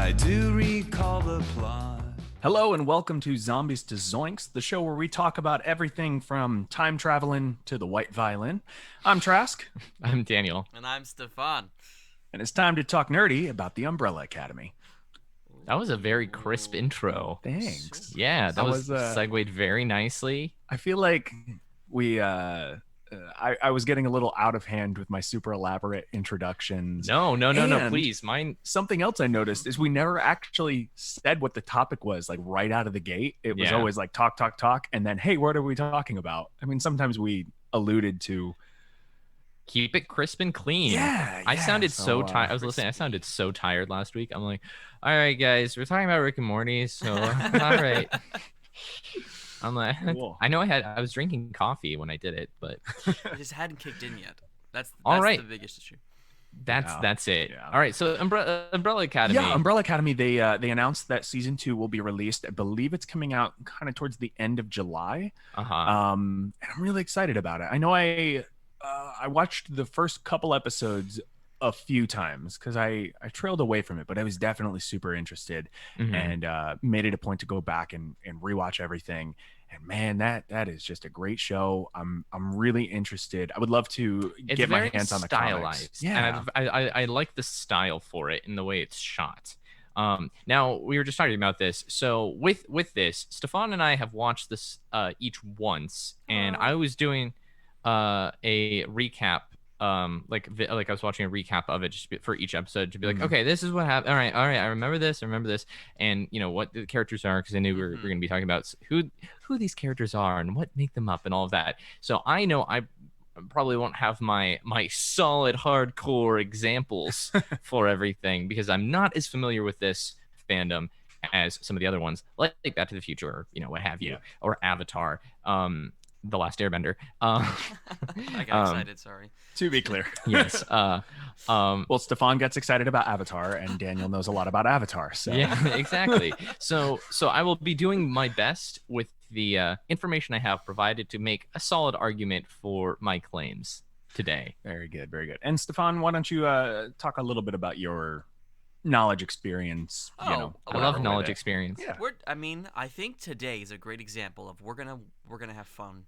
I do recall the plot. Hello and welcome to Zombies to Zoinks, the show where we talk about everything from time traveling to the white violin. I'm Trask, I'm Daniel. And I'm Stefan. and it's time to talk nerdy about the Umbrella Academy. That was a very crisp intro. Thanks. Yeah, that was was, segued very nicely. I feel like I was getting a little out of hand with my super elaborate introductions. No, And please. Mine. Something else I noticed is we never actually said what the topic was, like right out of the gate. It was Yeah. always like talk, and then, hey, what are we talking about? I mean, sometimes we alluded to. Keep it crisp and clean. I sounded so tired. I was listening. I sounded so tired last week. I'm like, all right, guys, we're talking about Rick and Morty. So, all right. I'm like, Cool. I know I was drinking coffee when I did it, but It just hadn't kicked in yet. That's All right. the biggest issue. that's it. Yeah. All right, so Umbrella Academy. Yeah, Umbrella Academy. They announced that season 2 will be released. I believe it's coming out kind of towards the end of July. Uh-huh. And I'm really excited about it. I know I watched the first couple episodes a few times because I trailed away from it, but I was definitely super interested Mhm. and made it a point to go back and rewatch everything. And man, that is just a great show. I'm really interested. I would love to It's get my very hands on the stylized. comics. Yeah, And I like the style for it and the way it's shot. Now we were just talking about this. So with this, Stefan and I have watched this each once, and I was doing a recap. Like I was watching a recap of it just for each episode to be like, okay, this is what happened. All right, I remember this, and you know what the characters are because I knew we were going to be talking about who these characters are and what make them up and all of that. So I know I probably won't have my solid hardcore examples for everything because I'm not as familiar with this fandom as some of the other ones, like Back to the Future, or what have you, or Avatar. The Last Airbender. I got excited, sorry. to be clear. Yes. Well, Stefan gets excited about Avatar, and Daniel knows a lot about Avatar. So Yeah, exactly. So I will be doing my best with the information I have provided to make a solid argument for my claims today. very good, very good. And Stefan, why don't you talk a little bit about your knowledge experience? Oh, I whatever love with knowledge it. experience. Yeah. I think today is a great example of we're gonna have fun.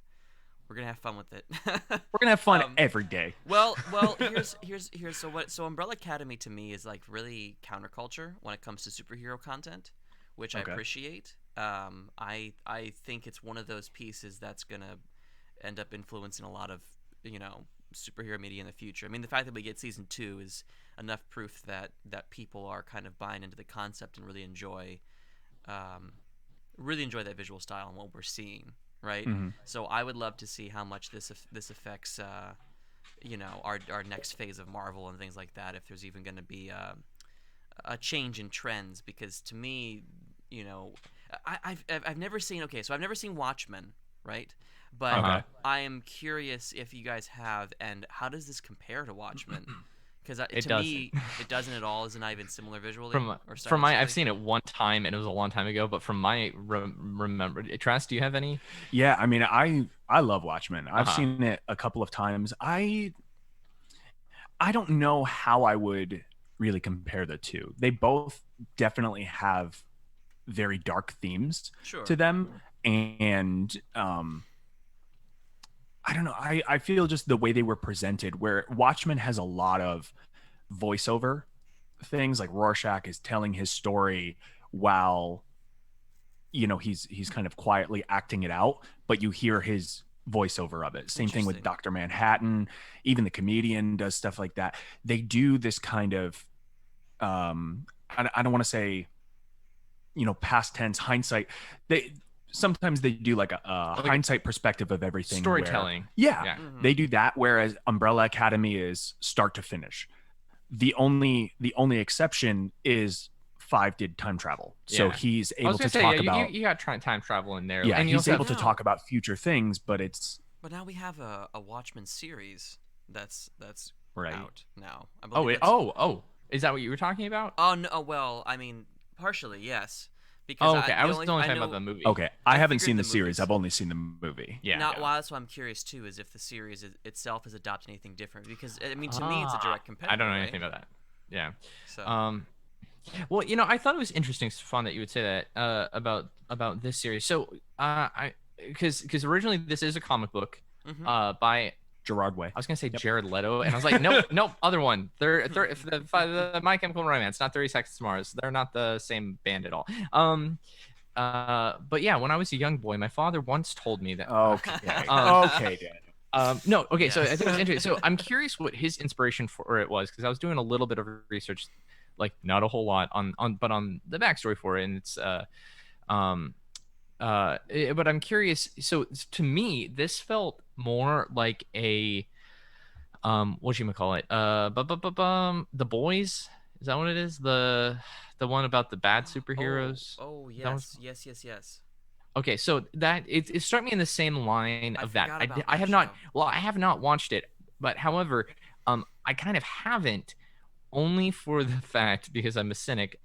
We're gonna have fun with it. We're gonna have fun every day. Well, here's so Umbrella Academy to me is like really counterculture when it comes to superhero content, which I Okay. appreciate. I think it's one of those pieces that's gonna end up influencing a lot of superhero media in the future. I mean, the fact that we get season 2 is enough proof that people are kind of buying into the concept and really enjoy that visual style and what we're seeing. Right, so I would love to see how much this affects, our next phase of Marvel and things like that. If there's even going to be a change in trends, because to me, I've never seen. Okay, so I've never seen Watchmen, right? But Okay. I am curious if you guys have, and how does this compare to Watchmen? Because It to me, it doesn't at all. Is it not even similar visually? From my, I've seen it one time and it was a long time ago. But from my remember, Trask, do you have any? Yeah, I mean, I love Watchmen. I've Uh-huh. seen it a couple of times. I don't know how I would really compare the two. They both definitely have very dark themes Sure. to them, and I don't know. I feel just the way they were presented, where Watchmen has a lot of voiceover things, like Rorschach is telling his story while he's kind of quietly acting it out, but you hear his voiceover of it. Same thing with Interesting. Dr. Manhattan. Even the comedian does stuff like that. They do this kind of I don't want to say past tense hindsight. Sometimes they do like a hindsight perspective of everything. where- Storytelling. yeah, they do that. Whereas Umbrella Academy is start to finish. The only exception is 5 did time travel, so Yeah. he's I able was to gonna say, talk yeah, about you got time travel in there. yeah, and you he's also able have- to talk about future things, but it's But now we have a Watchmen series that's right. out now. I Oh, believe wait, it's- is that what you were talking about? Oh no! Well, I mean, partially, yes. Oh, okay. I the was only talking know- about the movie. Okay, I haven't figured seen the the series. movies- I've only seen the movie. Yeah. Now, well, that's what I'm curious too, is if the series itself is adopting anything different. Because I mean, to me, it's a direct competitor. I don't know right? anything about that. Yeah. So Well, I thought it was interesting, Stefan, that you would say that about this series. So, I because originally this is a comic book, Mm-hmm. by Gerard Way. I was gonna say Jared Leto, and I was like, nope, nope, other one. The My Chemical Romance, not 30 Seconds to Mars. They're not the same band at all. But yeah, when I was a young boy, my father once told me that. Okay. Okay, Daniel. No, okay, so I Yes. think it's interesting. So I'm curious what his inspiration for it was, because I was doing a little bit of research, like not a whole lot but on the backstory for it, and it's but I'm curious. So to me, this felt more like a what you call it? The Boys. Is that what it is? The one about the bad superheroes. Oh, Is that what it's- yes. Okay, so that it struck me in the same line I of that. forgot about I that have not. show. Well, I have not watched it, but however, I kind of haven't, only for the fact, because I'm a cynic.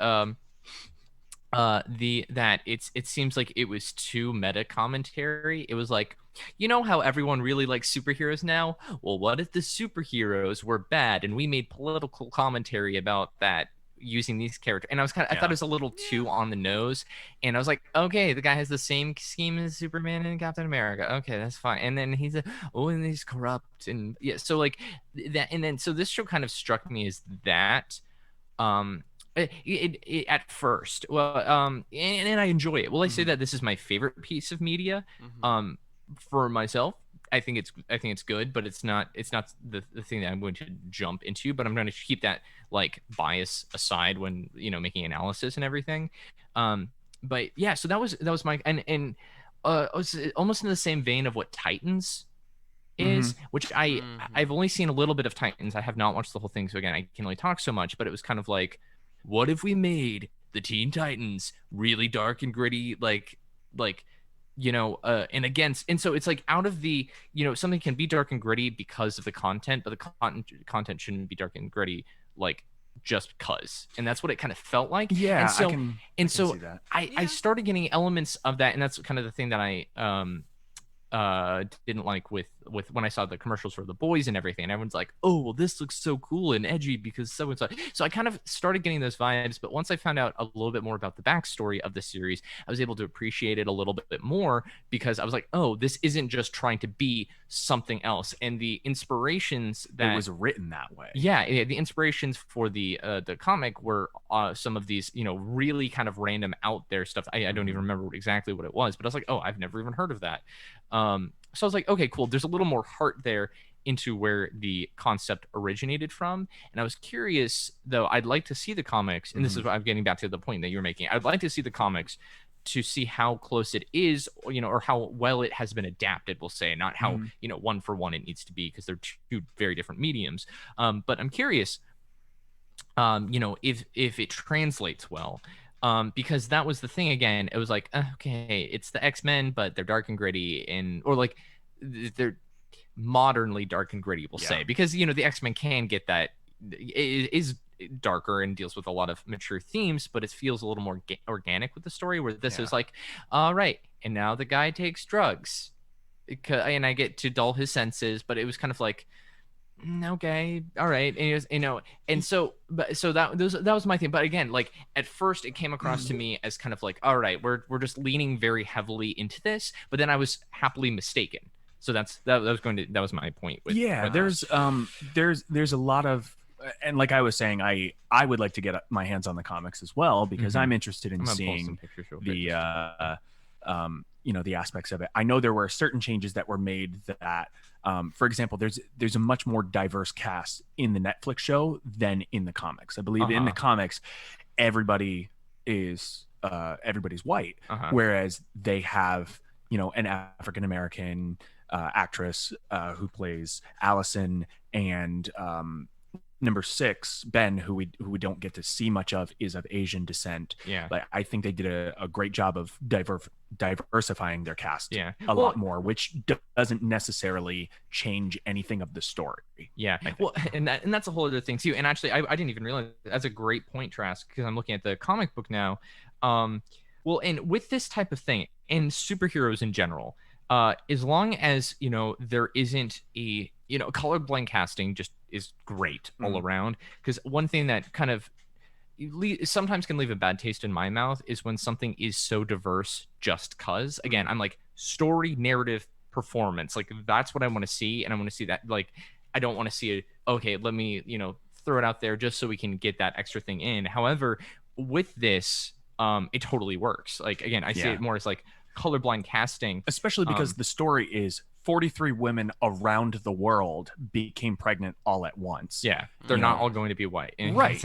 It seems like it was too meta commentary. It was like, how everyone really likes superheroes now? Well, what if the superheroes were bad and we made political commentary about that using these characters? And I thought it was a little too on the nose. And I was like, okay, the guy has the same scheme as Superman and Captain America. Okay, that's fine. And then and he's corrupt, and yeah, so like that. And then so this show kind of struck me as that. At first, well, and I enjoy it. Will I say that this is my favorite piece of media? Mm-hmm. For myself, I think it's good, but it's not the thing that I'm going to jump into. But I'm going to keep that like bias aside when making analysis and everything. But yeah, so that was my and it was almost in the same vein of what Titans is, which I've only seen a little bit of Titans. I have not watched the whole thing, so again, I can only talk so much. But it was kind of like, what if we made the Teen Titans really dark and gritty, and so it's like, out of the, something can be dark and gritty because of the content, but the content shouldn't be dark and gritty like just because. And that's what it kind of felt like. Yeah, and so I can so see that. I started getting elements of that, and that's kind of the thing that I didn't like with when I saw the commercials for The Boys and everything. And everyone's like, oh, well, this looks so cool and edgy because so and so I kind of started getting those vibes. But once I found out a little bit more about the backstory of the series, I was able to appreciate it a little bit more, because I was like, oh, this isn't just trying to be something else. And the inspirations that It was written that way. yeah, the inspirations for the comic were some of these, really kind of random out there stuff. I don't even remember exactly what it was, but I was like, oh, I've never even heard of that. So I was like, okay, cool. There's a little more heart there into where the concept originated from. And I was curious, though, I'd like to see the comics, and this is what I'm getting back to the point that you're making. I'd like to see the comics to see how close it is, or how well it has been adapted, we'll say, not how, one for one it needs to be, because they're two very different mediums. But I'm curious, if it translates well. Because that was the thing again. It was like, okay, it's the X-Men, but they're dark and gritty, or like they're modernly dark and gritty, we'll say, because the X-Men can get that, is darker and deals with a lot of mature themes, but it feels a little more organic with the story, where this is like, all right, and now the guy takes drugs, and I get to dull his senses. But it was kind of like, okay, all right, and it was, and so that was my thing. But again, like, at first it came across to me as kind of like, all right, we're just leaning very heavily into this, but then I was happily mistaken. So that was my point with, there's a lot of, and like I was saying, I would like to get my hands on the comics as well, because I'm interested in seeing the the aspects of it. I know there were certain changes that were made that, for example, there's a much more diverse cast in the Netflix show than in the comics. I believe in the comics, everybody is everybody's white, whereas they have an African American actress who plays Allison, and number 6, Ben, who we don't get to see much of, is of Asian descent. Yeah. But I think they did a great job of diversifying their cast a lot more, which doesn't necessarily change anything of the story. Yeah. Well, and that's a whole other thing too. And actually, I didn't even realize that's a great point, Trask, because I'm looking at the comic book now. Well, and with this type of thing, and superheroes in general, as long as there isn't a colorblind casting, just is great all around. Because one thing that kind of sometimes can leave a bad taste in my mouth is when something is so diverse just cuz. Again, I'm like story, narrative, performance. Like that's what I want to see, and I want to see that. Like I don't want to see it. Okay, let me throw it out there just so we can get that extra thing in. However, with this, it totally works. Like again, I see it more as like colorblind casting, especially because the story is 43 women around the world became pregnant all at once. Yeah, they're not all going to be white, right?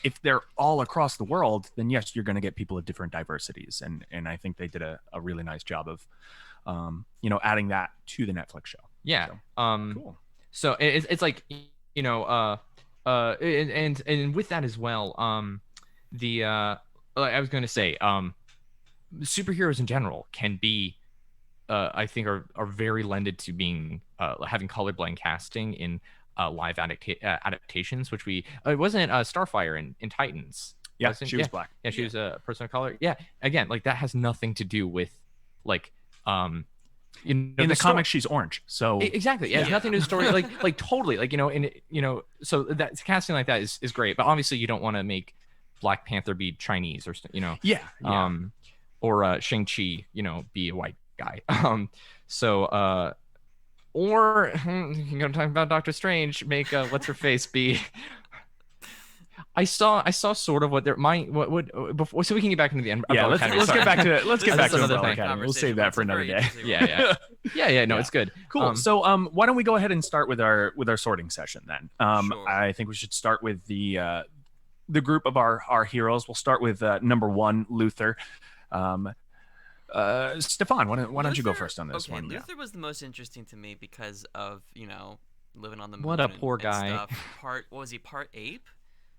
If they're all across the world, then yes, you're going to get people of different diversities, and I think they did a really nice job of adding that to the Netflix show. Yeah. So, cool. So it's like and with that as well, I was going to say, superheroes in general can be, I think, are very lended to being having colorblind casting in live adaptations, which it wasn't Starfire in Titans. Yeah, she was black. Yeah, she was a person of color. Yeah, again, like that has nothing to do with like in the comics she's orange, so exactly. It has nothing to do with story. like totally, like so that casting like that is great, but obviously you don't want to make Black Panther be Chinese or or Shang-Chi be a white guy. Or you're gonna talk about Doctor Strange, make what's her face be. I saw sort of what their what would before, so we can get back into the end. Yeah, let's get back to Umbrella Academy. We'll save that for another day. No, it's good. Cool. So why don't we go ahead and start with our sorting session then? Sure. I think we should start with the group of our heroes. We'll start with number 1, Luther. Stefan, why don't you go first on this one? Luther was the most interesting to me because of living on the moon. What a poor guy. Stuff. What was he? Part ape,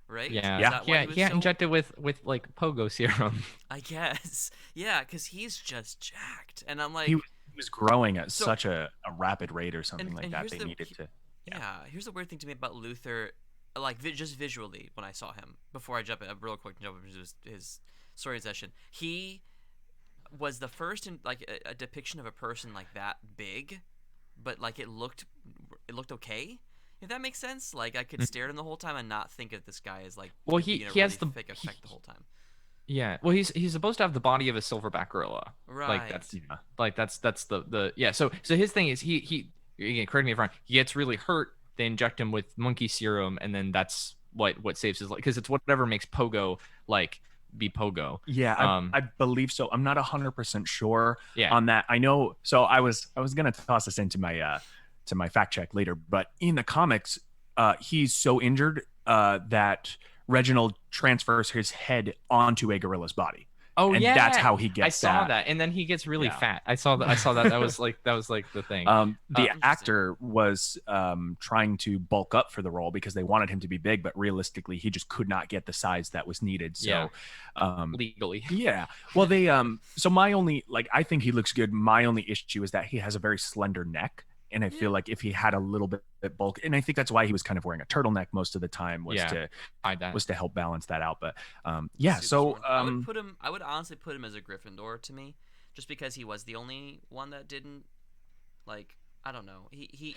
right? Yeah. He got injected with like pogo serum. I guess. Yeah, because he's just jacked, and I'm like, he was growing at such a rapid rate or something like that. They needed to. Yeah. Here's the weird thing to me about Luther, like just visually when I saw him. Before I jump into his story session, he was the first in like a depiction of a person like that big, but like it looked okay, if that makes sense. Like I could stare at him the whole time and not think of this guy as like he has the fake effect the whole time. Yeah, well he's supposed to have the body of a silverback gorilla, right? Like that's the So his thing is he again, correct me if I'm wrong, he gets really hurt, they inject him with monkey serum, and then that's what saves his life, because it's whatever makes Pogo like be Pogo. Yeah, I believe so. I'm not 100% sure on that. I know. So I was gonna toss this into my fact check later, but in the comics, he's so injured that Reginald transfers his head onto a gorilla's body. Oh, and that's how he gets. I saw that, and then he gets really fat. I saw that. That was like the thing. The actor was trying to bulk up for the role because they wanted him to be big, but realistically, he just could not get the size that was needed. So, legally, Well, they so my only I think he looks good. My only issue is that he has a very slender neck. And I feel like if he had a little bit bulk, and I think that's why he was kind of wearing a turtleneck most of the time, was to hide that, was to help balance that out. But so I would honestly put him as a Gryffindor to me, just because he was the only one that didn't, like, I don't know, he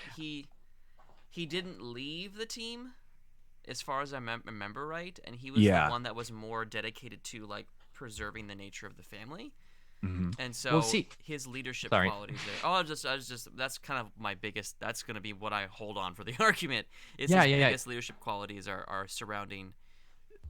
didn't leave the team, as far as I remember right, and he was the one that was more dedicated to like preserving the nature of the family. Mm-hmm. And so his leadership qualities there. I was just that's kind of my biggest. That's going to be what I hold on for the argument. Is his biggest leadership qualities are surrounding,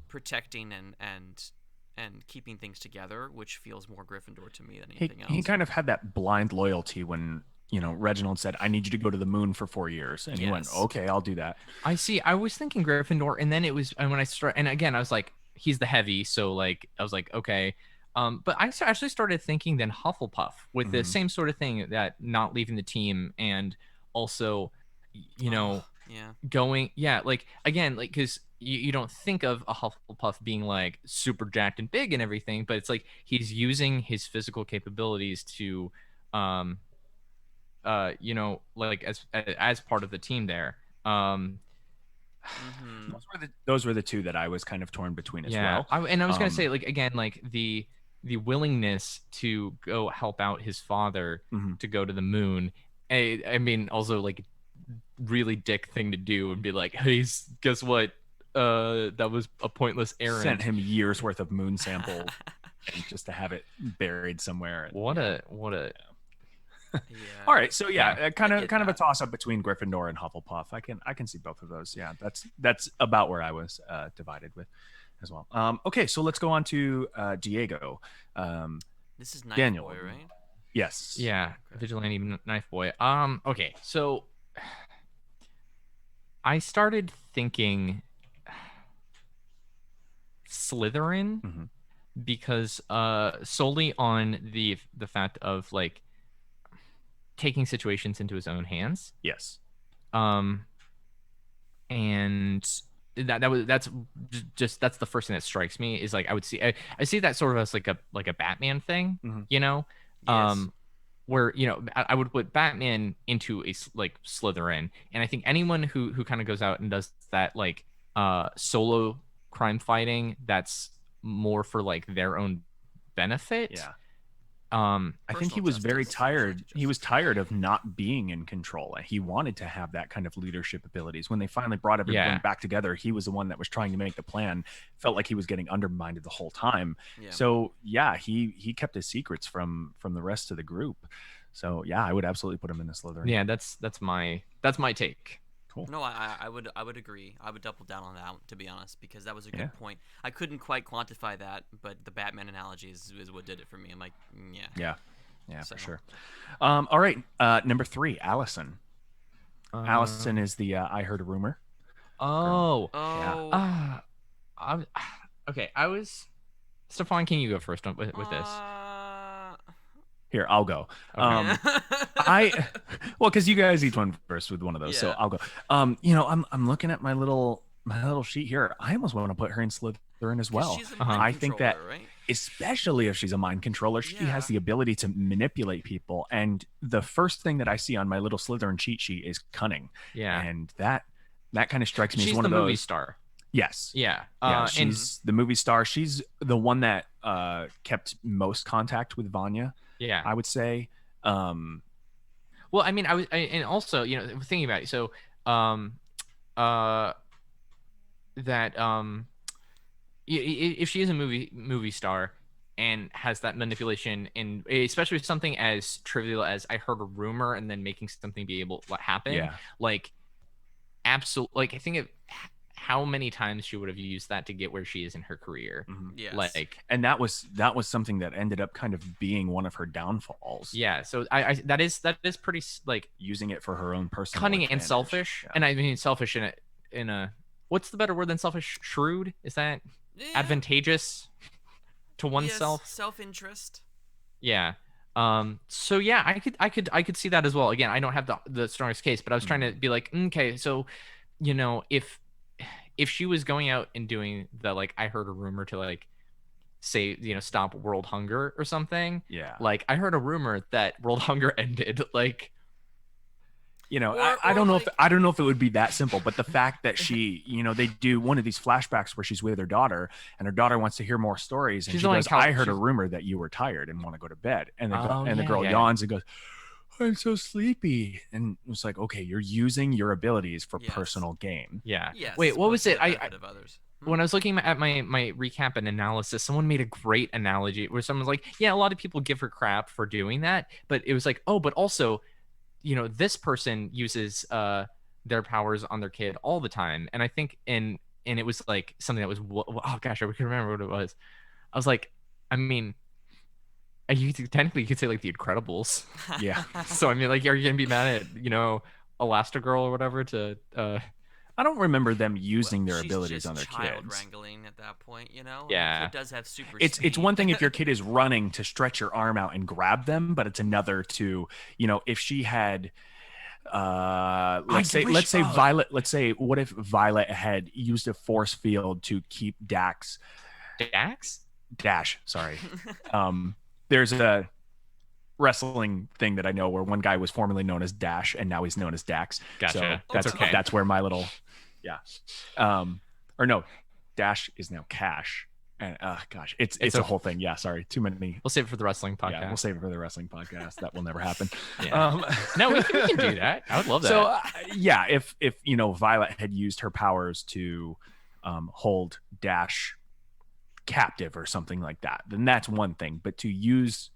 protecting, and keeping things together, which feels more Gryffindor to me than anything else. He kind of had that blind loyalty when Reginald said, "I need you to go to the moon for 4 years," and he went, "Okay, I'll do that." I see. I was thinking Gryffindor, and then it was, and when I started, and again I was like, he's the heavy, so like I was like, okay. But I actually started thinking then Hufflepuff with the same sort of thing, that not leaving the team, and also, going, like, again, like, because you don't think of a Hufflepuff being like super jacked and big and everything, but it's like he's using his physical capabilities to, like as part of the team there. Those were the two that I was kind of torn between as well. I was gonna say, like, again, like the willingness to go help out his father to go to the moon. I mean, also like really dick thing to do and be like, hey, guess what? that was a pointless errand. Sent him years worth of moon samples just to have it buried somewhere. What a Yeah. All right, so I kind of get a that. toss up between Gryffindor and Hufflepuff. I can see both of those. Yeah, that's about where I was divided with as well. Okay, so let's go on to Diego. This is Knife Daniel. Boy, right? Yes. yeah, vigilante knife boy. Okay, so I started thinking Slytherin Mhm. because solely on the fact of like taking situations into his own hands. Yes. And that's just that's the first thing that strikes me is like I see that sort of as like a Batman thing, Mhm. you know, Yes. where I would put Batman into like Slytherin, and I think anyone who kind of goes out and does that like solo crime fighting that's more for like their own benefit. Yeah. Um, I think he Personal was very justice, tired. social He was justice. tired of not being in control. He wanted to have that kind of leadership abilities. When they finally brought everyone Yeah. back together, he was the one that was trying to make the plan. Felt like he was getting undermined the whole time. Yeah. So yeah, he kept his secrets from the rest of the group. So yeah, I would absolutely put him in the Slytherin. yeah, that's my take. Cool. No, I would agree. I would double down on that, to be honest, because that was a good Yeah. point. I couldn't quite quantify that, but the Batman analogy is what did it for me. I'm like, yeah. Yeah, So- for sure. All right, number 3, Allison. Allison is the I heard a rumor. Oh, Oh. okay. Stefan, can you go first with this? Here, I'll go. Okay. Well, because you guys each went first with one of those, so Yeah. I'll go. I'm looking at my little sheet here. I almost want to put her in Slytherin as well. She's a Uh-huh. mind I think that, controller, right? especially if she's a mind controller, she has Yeah. the ability to manipulate people. And the first thing that I see on my little Slytherin cheat sheet is cunning, Yeah. and that kind of strikes me She's as one the of those. movie star. Yes. Yeah. Yeah, And she's the movie star. She's the one that kept most contact with Vanya, yeah. I would say. Well, I mean, and also, thinking about it, so, that if she is a movie star and has that manipulation, and especially with something as trivial as I heard a rumor and then making something be able to happen, Yeah. like, absolutely, like I think of how many times she would have used that to get where she is in her career. Mhm. Yes. Like, And that was something that ended up kind of being one of her downfalls. yeah, so I that is pretty like Using it for her own personal cunning and advantage. selfish. Yeah. And I mean selfish in a what's the better word than selfish? Shrewd? Is that advantageous to oneself? Yes, self-interest. Yeah. So yeah, I could see that as well. Again, I don't have the strongest case, but I was trying to be like, okay, so if she was going out and doing the like I heard a rumor to like say, stop world hunger or something. Yeah. Like I heard a rumor that world hunger ended. Like, I don't know if it would be that simple, but the fact that she, they do one of these flashbacks where she's with her daughter and her daughter wants to hear more stories. And She's she only goes, I heard a rumor that you were tired and want to go to bed. And the girl yawns and goes, I'm so sleepy. And it's like, okay, you're using your abilities for Yes. personal gain. yeah. Yes. Wait, what was for it? the I benefit of others. when I was looking at my recap and analysis, someone made a great analogy where someone's like, yeah, a lot of people give her crap for doing that, but it was like, oh, but also, this person uses their powers on their kid all the time. And I think and it was like something that was, oh gosh, I can remember what it was. I was like, I mean, technically you could say like the Incredibles. Yeah. So I mean, like, are you gonna be mad at Elastigirl or whatever to I don't remember them using their She's abilities just on their child kids. wrangling at that point, Yeah. It does have super It's speed. one thing if your kid is running to stretch your arm out and grab them, but it's another to, if she had let's say Violet, what if Violet had used a force field to keep Dash, sorry. There's a wrestling thing that I know where one guy was formerly known as Dash and now he's known as Dax. Gotcha. So That's okay. That's where my little, or no, Dash is now Cash. And gosh, it's a whole thing. Yeah, sorry, too many. We'll save it for the wrestling podcast. Yeah, we'll save it for the wrestling podcast. That will never happen. Yeah. No, we can do that. I would love that. So if Violet had used her powers to hold Dash captive or something like that, then that's one thing. But to use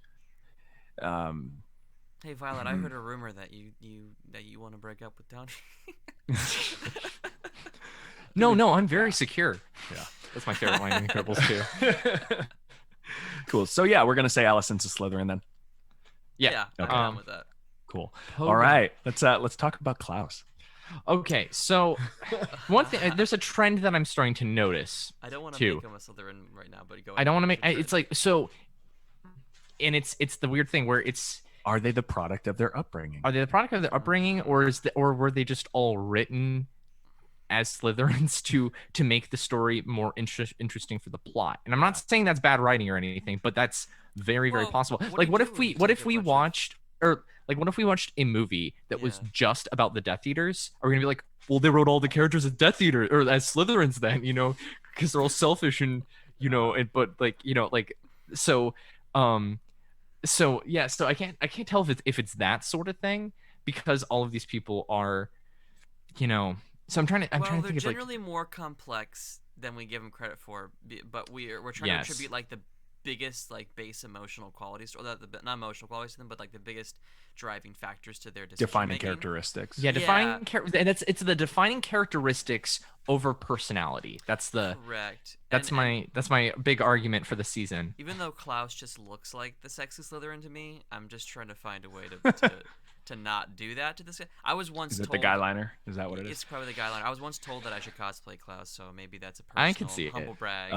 Hey Violet, I heard a rumor that you want to break up with Tony. No, I'm very secure. Yeah. That's my favorite line in Incredibles too. Cool. So yeah, we're gonna say Allison's a Slytherin then. Yeah. I'm down with that. Cool. Hogan. All right, let's talk about Klaus. Okay, so one thing, there's a trend that I'm starting to notice. I don't want to too. make him a Slytherin right now, but go. I don't want to make. It's like so, and it's the weird thing where it's. Are they the product of their upbringing? Are they the product of their upbringing, or were they just all written as Slytherins to make the story more interesting for the plot? And I'm not saying that's bad writing or anything, but that's very Well, possible. what Like, do what you if do we when what you if take a we bunch of- watched or like what if we watched a movie that was Yeah. just about the Death Eaters? Are we gonna be like, well, they wrote all the characters as Death Eaters or as Slytherins then, because they're all selfish and but like so yeah, so I can't tell if it's that sort of thing because all of these people are, so I'm trying to Well, think they're of like generally more complex than we give them credit for, but we're trying Yes. to attribute like the biggest like base emotional qualities, or not emotional qualities to them, but like the biggest driving factors to their decision Defining making. characteristics. yeah, Yeah. and it's the defining characteristics over personality. That's Correct. that's my big argument for the season. Even though Klaus just looks like the sexy Slytherin to me, I'm just trying to find a way to not do that to this guy. I was once Is it told the guy liner? Is that what it is? It's probably the guy line. I was once told that I should cosplay Klaus, so maybe that's a personal I can see it. humble brag.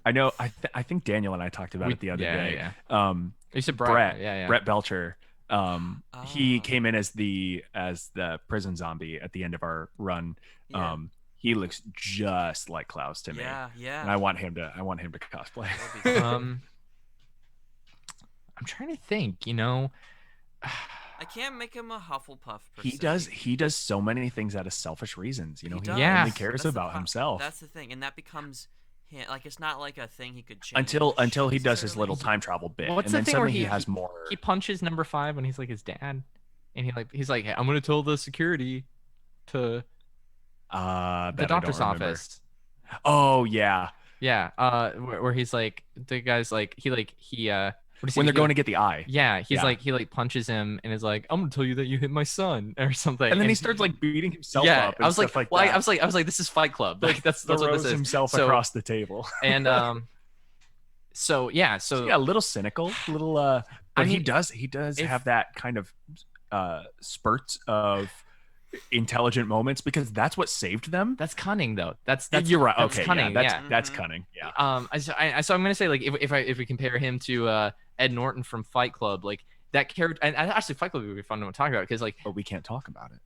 I know. I think Daniel and I talked about it the other day. Yeah. You said Brett. Yeah. Brett Belcher. He Oh. came in as the prison zombie at the end of our run. Yeah. He looks just like Klaus to me. Yeah. And I want him to cosplay. That'd be sick. I'm trying to think. I can't make him a Hufflepuff. Per He se. does so many things out of selfish reasons. He does. Yeah. only cares That's the about pro- himself That's the thing, and that becomes like it's not like a thing he could change until he does his necessarily. little time travel bit, What's and the then thing where suddenly he he- has more. He punches number 5 when he's like his dad, and he's like, hey, I'm gonna tell the security to that the I don't doctor's remember. office. Oh yeah, Yeah, where he's like, the guy's like, he what does he when do? they're going to get the eye. Yeah, he's Yeah. like, he punches him and is like, I'm gonna tell you that you hit my son or something. And then he starts like beating himself yeah, up. And I was like, stuff like well, that. I was like, this is Fight Club. Like that's what Throws this is. himself So- across the table. And so yeah, so Yeah, a little cynical, a little but I he mean, does if- have that kind of spurts of intelligent moments because that's what saved them. that's cunning though. That's You're right. That's Okay, cunning. yeah, that's Mhm. cunning. Yeah. So I'm gonna say like if we compare him to Ed Norton from Fight Club, like that character, and actually Fight Club would be fun to talk about because like But we can't talk about it.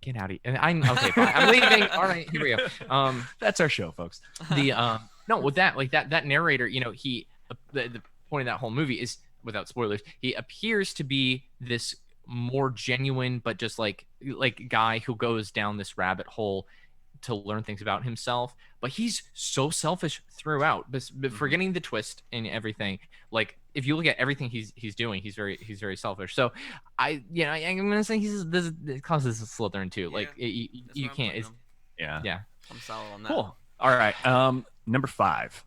get out of here. And I'm okay. Fine. I'm leaving. All right, here we go. That's our show, folks. The no with that like that narrator, he the point of that whole movie is, without spoilers, he appears to be this more genuine but just like guy who goes down this rabbit hole to learn things about himself, but he's so selfish throughout, but forgetting the twist and everything. Like if you look at everything he's doing, he's very selfish. So I'm gonna say this causes a Slytherin too. Like Yeah, you That's where I'm can't putting him. Yeah. I'm solid on that. Cool. All right. Number 5.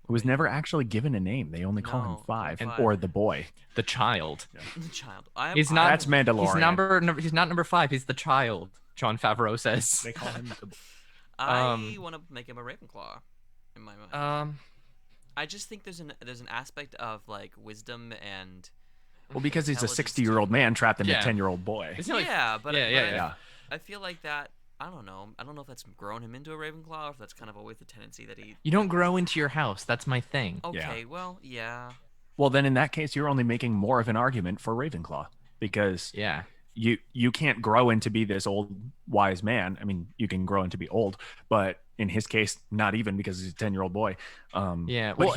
Who was never actually given a name. They only call him No, 5, Five. or the boy. the child. The child. He's not- That's Mandalorian. He's not number 5. He's the child. John Favreau says. They call him the boy. I want to make him a Ravenclaw. In my mind, Um, I just think there's an aspect of like wisdom and Well, because he's a intelligence 60-year-old man trapped in Yeah. a 10-year-old boy. isn't it like, yeah, but Yeah. I feel like that. I don't know. I don't know if that's grown him into a Ravenclaw or if that's kind of always the tendency that he. you don't grow into your house. That's my thing. Okay, well, yeah. Well, then in that case, you're only making more of an argument for Ravenclaw because Yeah. you can't grow into be this old wise man. I mean, you can grow into be old, but in his case, not even because he's a 10-year-old boy. Yeah, But well-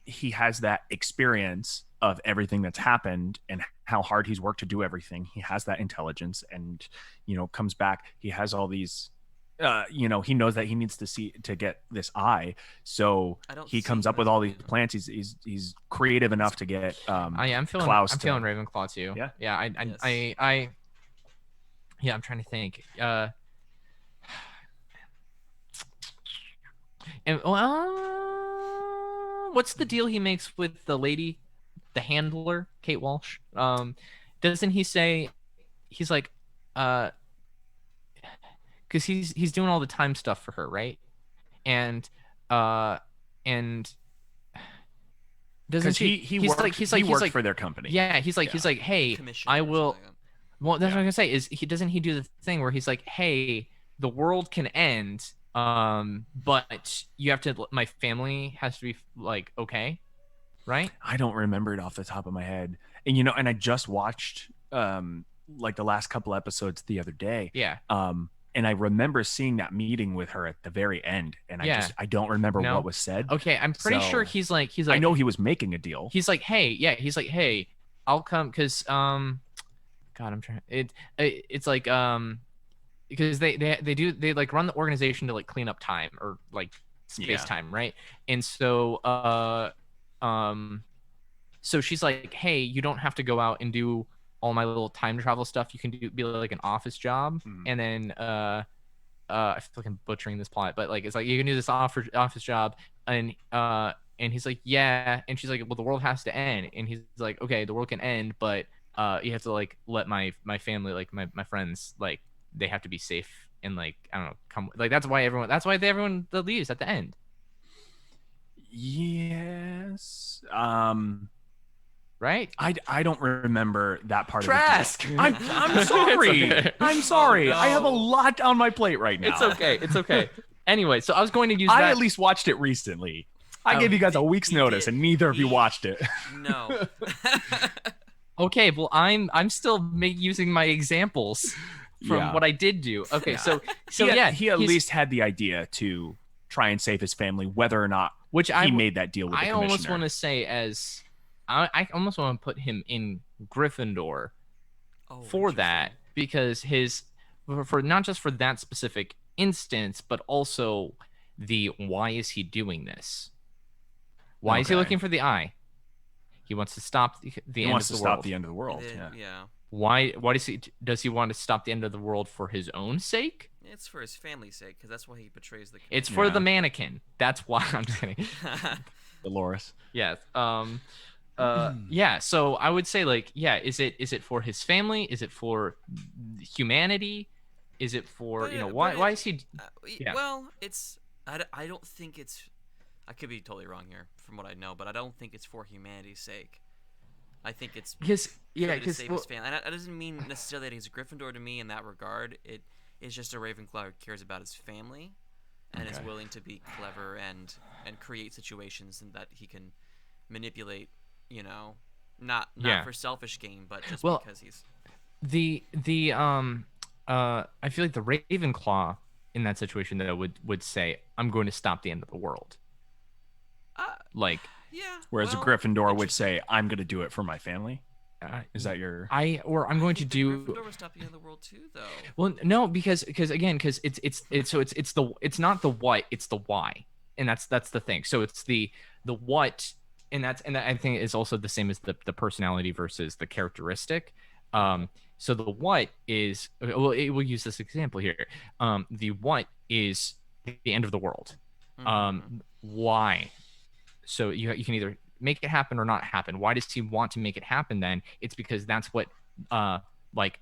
he has that experience of everything that's happened and how hard he's worked to do everything. He has that intelligence and, comes back. He has all these, he knows that he needs to get this eye. So I don't he see comes him up with as all a these plans. He's creative enough to get, I'm feeling Klaus I'm to- feeling Ravenclaw too. Yeah? Yeah. I'm trying to think. And what's the deal he makes with the lady, the handler, Kate Walsh? Doesn't he say he's like, because he's doing all the time stuff for her, right? And uh, and doesn't Because she? he he's worked, like he worked for their company. yeah. He's like hey, Commission I or will. something like that. Well, that's Yeah. what I'm gonna say. Is he doesn't he do the thing where he's like, hey, the world can end, but you have to. My family has to be like okay, right? I don't remember it off the top of my head. And and I just watched like the last couple episodes the other day. Yeah. And I remember seeing that meeting with her at the very end, and Yeah. I don't remember No? what was said. Okay, I'm pretty sure So, he's like I know he was making a deal. he's like hey, yeah, he's like hey, I'll come because God, I'm trying it's like because they like run the organization to like clean up time or like space Yeah. time, right? And so so she's like, hey, you don't have to go out and do all my little time travel stuff. You can be like an office job. And then I feel like I'm butchering this plot, but like it's like you can do this office job, and he's like, yeah, and she's like, well, the world has to end, and he's like, okay, the world can end, but you have to like let my family, like my friends, like they have to be safe and like I don't know, come like that's why everyone that leaves at the end, Yes. right? I don't remember that part Trask. of it. I'm sorry. It's okay. I'm sorry. Oh, I have a no. lot on my plate right now. It's okay. Anyway, so I was going to use I that. at least watched it recently. I Oh, gave you guys a week's he notice, did. and neither of you He- watched it. No. Okay, well, I'm still using my examples from Yeah. what I did do. Okay, Yeah. so he at he's- least had the idea to try and save his family, whether or not which he made that deal with the I commissioner. almost want to say as I almost want to put him in Gryffindor Oh, for that because for not just for that specific instance, but also the why is he doing this? Why is he Okay. looking for the eye? He wants to stop the He end wants of to the stop world. the end of the world. interesting. Yeah. Yeah. Why does he want to stop the end of the world for his own sake? It's for his family's sake, because that's why he betrays the. It's for Yeah. the mannequin. That's why I'm just kidding. Dolores. Yes. Yeah. So I would say like, yeah. Is it for his family? Is it for humanity? Is it for But why it- why is he? Yeah. Well, it's. I don't think it's. I could be totally wrong here from what I know, but I don't think it's for humanity's sake. I think it's Because yeah. purely to Because save his family. And that doesn't mean necessarily that he's a Gryffindor to me in that regard. It is just a Ravenclaw who cares about his family, and is Okay. willing to be clever and create situations and that he can manipulate. Not Yeah. for selfish gain, but just Well, because he's. the I feel like the Ravenclaw in that situation though would say I'm going to stop the end of the world. Like Yeah. Whereas well, a Gryffindor would interesting. say, "I'm going to do it for my family." uh, Is that your? I'm going to think the do Gryffindor was stopping the end of the world too, though. well no because it's not the what, it's the why, and that's the thing. So it's the what, and that I think is also the same as the personality versus the characteristic. So the what is we'll use this example here. The what is the end of the world. Why? So you can either make it happen or not happen. Why does he want to make it happen then? It's because that's what like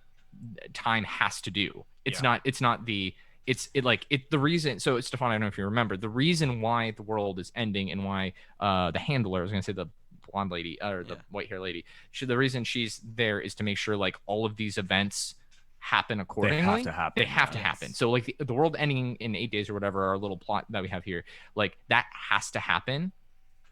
time has to do. It's Yeah. not the the reason. So Stefan, I don't know if you remember the reason why the world is ending and why the handler, I was gonna say the blonde lady or the Yeah. white hair lady, the reason she's there is to make sure like all of these events happen accordingly. to happen, They have to yes. happen. So like the world ending in 8 days or whatever, our little plot that we have here, like that has to happen.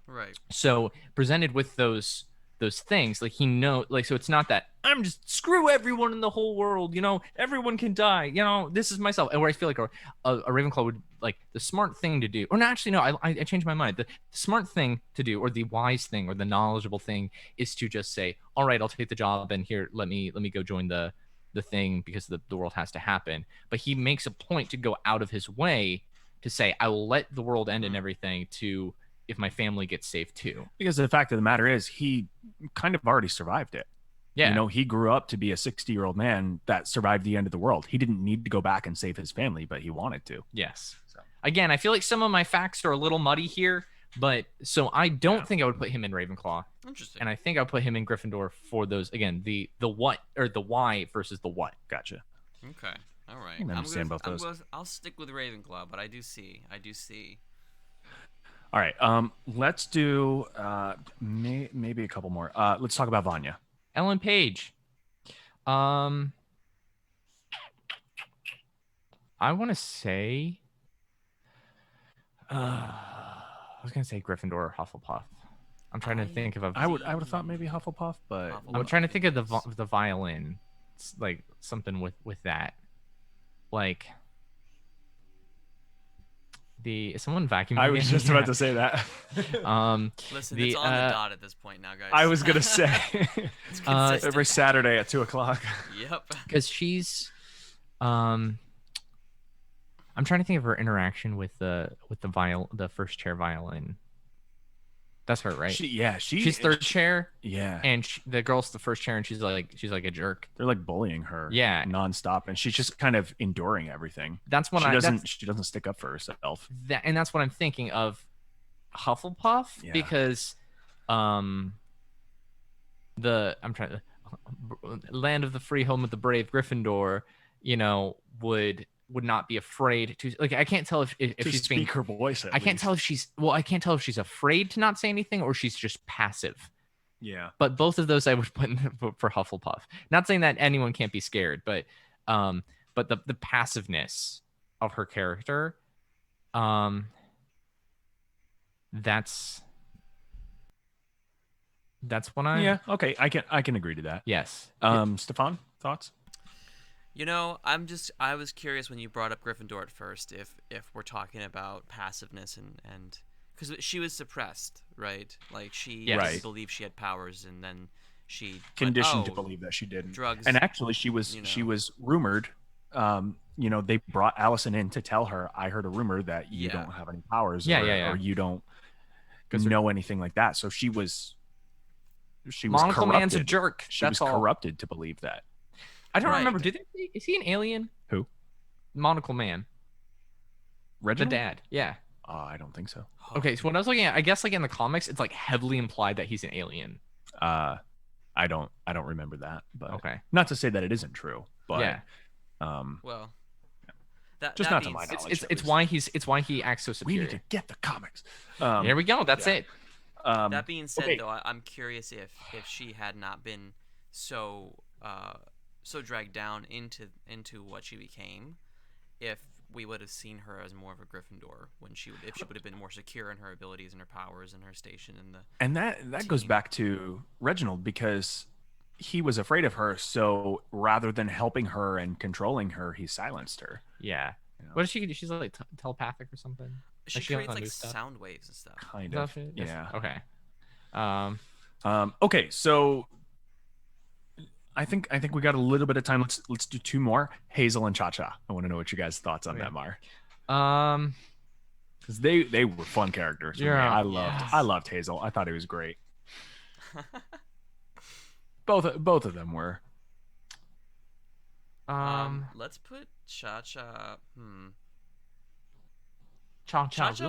Right. So presented with those things, like he know, like, so it's not that I'm just screw everyone in the whole world, everyone can die, this is myself. And where I feel like a Ravenclaw would like the smart thing to do, or no, actually no, I changed my mind. The smart thing to do, or the wise thing, or the knowledgeable thing, is to just say, all right, I'll take the job, and here, let me go join the thing because the world has to happen. But he makes a point to go out of his way to say, I will let the world end and everything to if my family gets safe too. Because the fact of the matter is, he kind of already survived it. Yeah. He grew up to be a 60-year-old man that survived the end of the world. He didn't need to go back and save his family, but he wanted to. Yes. So. Again, I feel like some of my facts are a little muddy here, but so I don't think I would put him in Ravenclaw, Interesting. and I think I'll put him in Gryffindor for those again the what or the why versus the what. Gotcha. Okay. All right. can understand both those. I'll stick with Ravenclaw, but I do see. All right. Let's do maybe a couple more. Let's talk about Vanya. Ellen Page. I want to say. I was gonna say Gryffindor or Hufflepuff. I'm trying to think of a. I would have thought maybe Hufflepuff, but I'm trying to think of the violin. It's like something with that, like the is someone vacuuming. I was just about to say that. Listen, it's on the dot at this point now, guys. I was gonna say It's consistent. every Saturday at 2:00. Yep. Because she's I'm trying to think of her interaction with the first chair violin. That's her, right? She's third chair. Yeah, And the girl's the first chair, and she's like a jerk. they're like bullying her. Yeah. nonstop, and she's just kind of enduring everything. That's what She doesn't stick up for herself. and that's what I'm thinking of Hufflepuff Yeah. because I'm trying to land of the free, home of the brave, Gryffindor, would not be afraid to like. I can't tell if To she's speak being. her voice. I can't tell if she's I can't tell if she's afraid to not say anything or she's just passive. Yeah. But both of those I would put for Hufflepuff. Not saying that anyone can't be scared, but the passiveness of her character, that's what I. Yeah. Okay. I can agree to that. Yes. Stefan, thoughts? I was curious when you brought up Gryffindor at first, if we're talking about passiveness and because she was suppressed, right? Like she Yes. Right. didn't believe she had powers, and then she Conditioned to oh, believe that she didn't. drugs. And actually, she was rumored. They brought Allison in to tell her, I heard a rumor that you Yeah. don't have any powers, Yeah. or you don't 'Cause know anything like that. So she was Monocle Man's a corrupted. jerk. She That's was all. corrupted to believe that. I don't Right. remember. Is he an alien? Who? Monocle Man, the Reginald? dad. Yeah. I don't think so. Okay, so when I was looking at, I guess like in the comics, it's like heavily implied that he's an alien. I don't remember that, but Okay. not to say that it isn't true, but Yeah. Well, that Just that not to being my said- knowledge. It's why he acts so we superior. need to get the comics. Here we go. That's yeah. it. That being said, okay. though, I'm curious if she had not been so dragged down into what she became, if we would have seen her as more of a Gryffindor if she would have been more secure in her abilities and her powers and her station in the. And that goes team. back to Reginald, because he was afraid of her. So rather than helping her and controlling her, he silenced her. Yeah. You know? What does she do? She's like telepathic or something. She Is she on creates like new stuff? sound waves and stuff. Kind Is that of. what she- Yeah. Okay. Okay. So I think we got a little bit of time. Let's do two more. Hazel and Cha Cha. I want to know what you guys' thoughts on Okay. that, Mar. Because they were fun characters. for me. Yeah. I loved Hazel. I thought he was great. Both of them were. Let's put Cha Cha. Cha Cha Cha Cha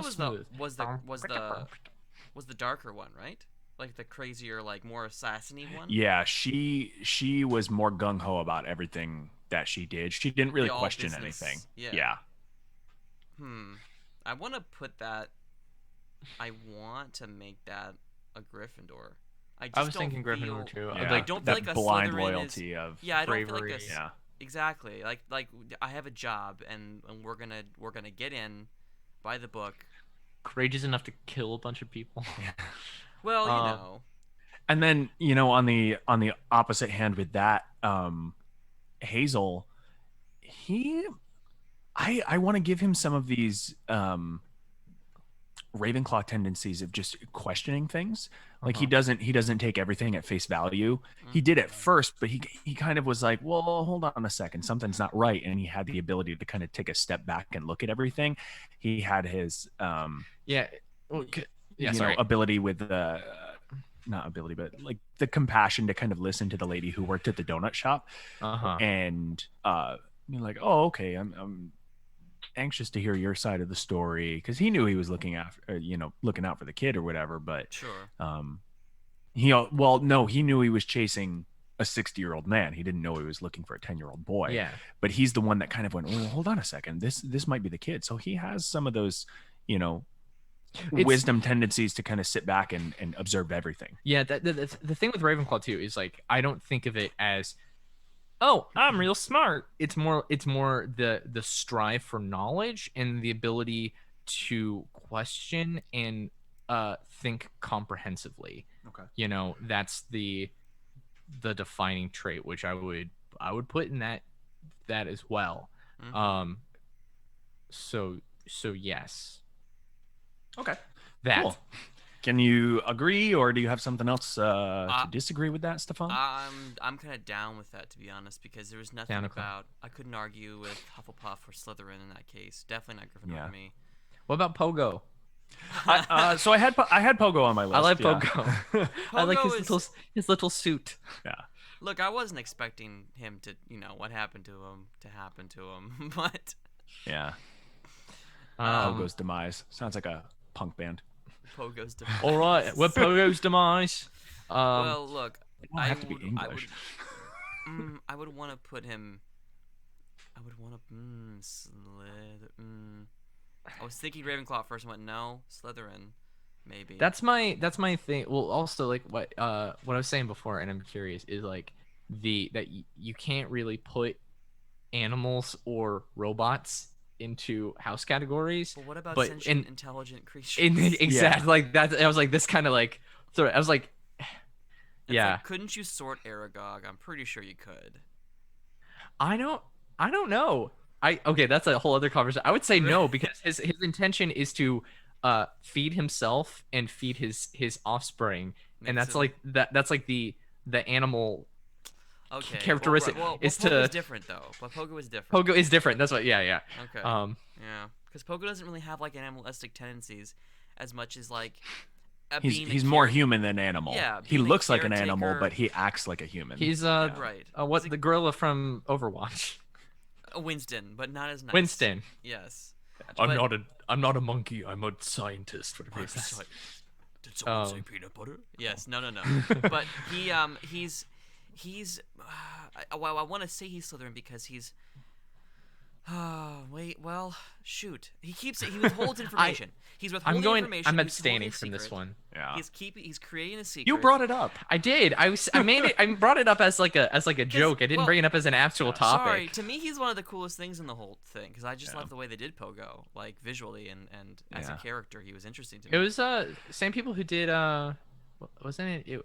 was the darker one, right? Like the crazier, like more assassin-y one. Yeah, she was more gung ho about everything that she did. She didn't really The all question business. anything. Yeah. I want to put that. I want to make that a Gryffindor. I was thinking Gryffindor too. Yeah. I don't that feel like a blind Slytherin loyalty of Yeah, I don't feel bravery. like a, yeah. exactly. Like I have a job and we're gonna get in by the book. Courageous enough to kill a bunch of people. Well, And then, on the opposite hand with that, Hazel, I want to give him some of these Ravenclaw tendencies of just questioning things. Like he doesn't take everything at face value. He did at first, but he kind of was like, well, hold on a second, something's not right. And he had the ability to kind of take a step back and look at everything. He had his ability with not ability, but like the compassion to kind of listen to the lady who worked at the donut shop, and be like, oh, okay, I'm anxious to hear your side of the story because he knew he was looking looking out for the kid or whatever. But Sure. he knew he was chasing a 60-year-old man. He didn't know he was looking for a 10-year-old boy. Yeah. But he's the one that kind of went, well, hold on a second. This might be the kid. So he has some of those, wisdom tendencies to kind of sit back and observe everything. Yeah, the thing with Ravenclaw too is like I don't think of it as, oh, I'm real smart. It's more the strive for knowledge and the ability to question and think comprehensively. Okay. That's the defining trait, which I would put in that as well. Mhm. So yes. Okay. That. Cool. Can you agree, or do you have something else to disagree with that, Stefan? I'm kind of down with that, to be honest, because there was nothing about. I couldn't argue with Hufflepuff or Slytherin in that case. Definitely not Gryffindor for me. What about Pogo? So I had Pogo on my list. I like yeah. Pogo. I like his little suit. Yeah. Look, I wasn't expecting him to, what happened to him to happen to him, but Yeah. Pogo's demise sounds like a punk band. Pogo's demise. All right, we're Pogo's demise. Well, look, It don't have to be English. I would want to put him. I would want to. I was thinking Ravenclaw at first and went no, Slytherin, maybe. That's my thing. Well, also like what I was saying before, and I'm curious is like you can't really put animals or robots into house categories. Well, what about but sentient, intelligent creatures? Exactly, like that. I was like this kind of like. So I was like, It's yeah. like, couldn't you sort Aragog? I'm pretty sure you could. I don't know. Okay, that's a whole other conversation. I would say no because his intention is to feed himself and feed his offspring, and that's like that's like the animal characteristic is Pogo to is different though. But Pogo is different. Pogo is different. That's what. Yeah. Okay. Yeah, because Pogo doesn't really have like animalistic tendencies as much as like. He's more human than animal. Yeah, he being a looks like an animal, caretaker. but he acts like a human. He's right. What the gorilla from Overwatch? Winston, but not as nice. Winston. Yes. I'm not a monkey. I'm a scientist. Whatever he says. Did someone say peanut butter? Yes. No. But he's I want to say he's Slytherin because he's. Oh wait, well, shoot. He withholds information. He's withholding information. I'm abstaining from this one. Yeah. He's creating a secret. You brought it up. I did. I made it. I brought it up as like a joke. I didn't bring it up as an actual topic. Sorry, to me he's one of the coolest things in the whole thing because I just love the way they did Pogo, like visually and as a character, he was interesting to me. It was same people who did wasn't it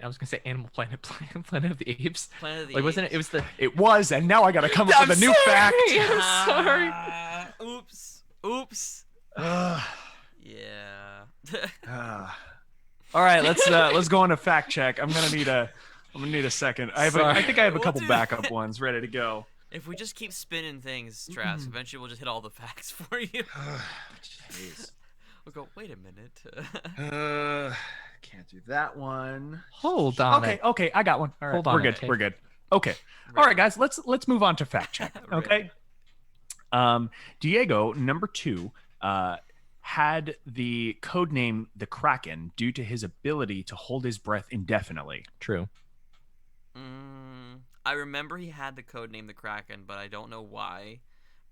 I was gonna say Animal Planet, Planet of the Apes. Planet of the Apes. Wasn't it? It was the. It was, and now I gotta come up with a new fact. I'm sorry. Oops. Yeah. All right, let's go on to fact check. I'm gonna need a second. I think I have a couple backup ones ready to go. If we just keep spinning things, Trask, eventually we'll just hit all the facts for you. Jeez. We'll go. Wait a minute. Can't do that one. Hold on. Okay, I got one. All right, Hold on. We're good. Okay. All right, guys, let's move on to fact check. Okay. Diego, number 2, had the code name the Kraken due to his ability to hold his breath indefinitely. True. I remember he had the code name the Kraken, but I don't know why.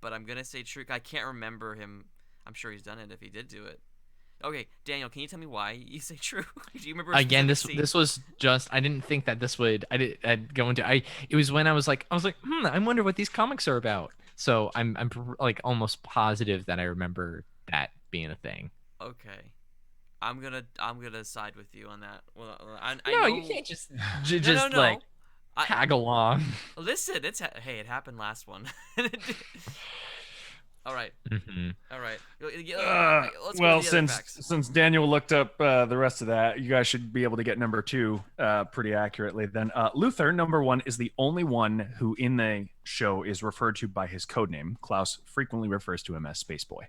But I'm gonna say true. I can't remember him. I'm sure he's done it if he did do it. Okay, Daniel, can you tell me why you say true? Do you remember? Again, this was just. I didn't think that this would. I'd go into. It was when I was like, I wonder what these comics are about. So I'm like almost positive that I remember that being a thing. Okay, I'm gonna side with you on that. Well, you can't just like tag along. Listen, it happened last one. All right. Mm-hmm. All right. Let's well, go to the other facts. since Daniel looked up the rest of that, you guys should be able to get number 2 pretty accurately. Then Luther, number 1, is the only one who in the show is referred to by his code name. Klaus frequently refers to him as Space Boy.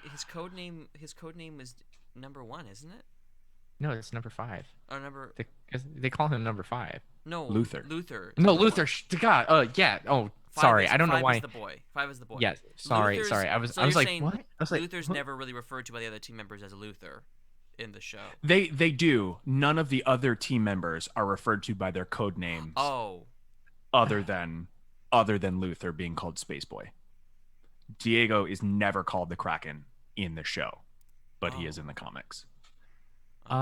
His code name is number 1, isn't it? No, it's number 5. Or number They call him number 5. no Luther. Luther. No, number Luther. one. God. Yeah. Oh, Five sorry. is- I don't know five why. Is the boy. 5 is the boy. Yeah. Sorry. Luther's- Sorry. I was so like, you're saying what? I was like, Luther's huh? never really referred to by the other team members as Luther in the show. They do. None of the other team members are referred to by their code names. Oh, Other than Luther being called Space Boy. Diego is never called the Kraken in the show, but he is in the comics. okay.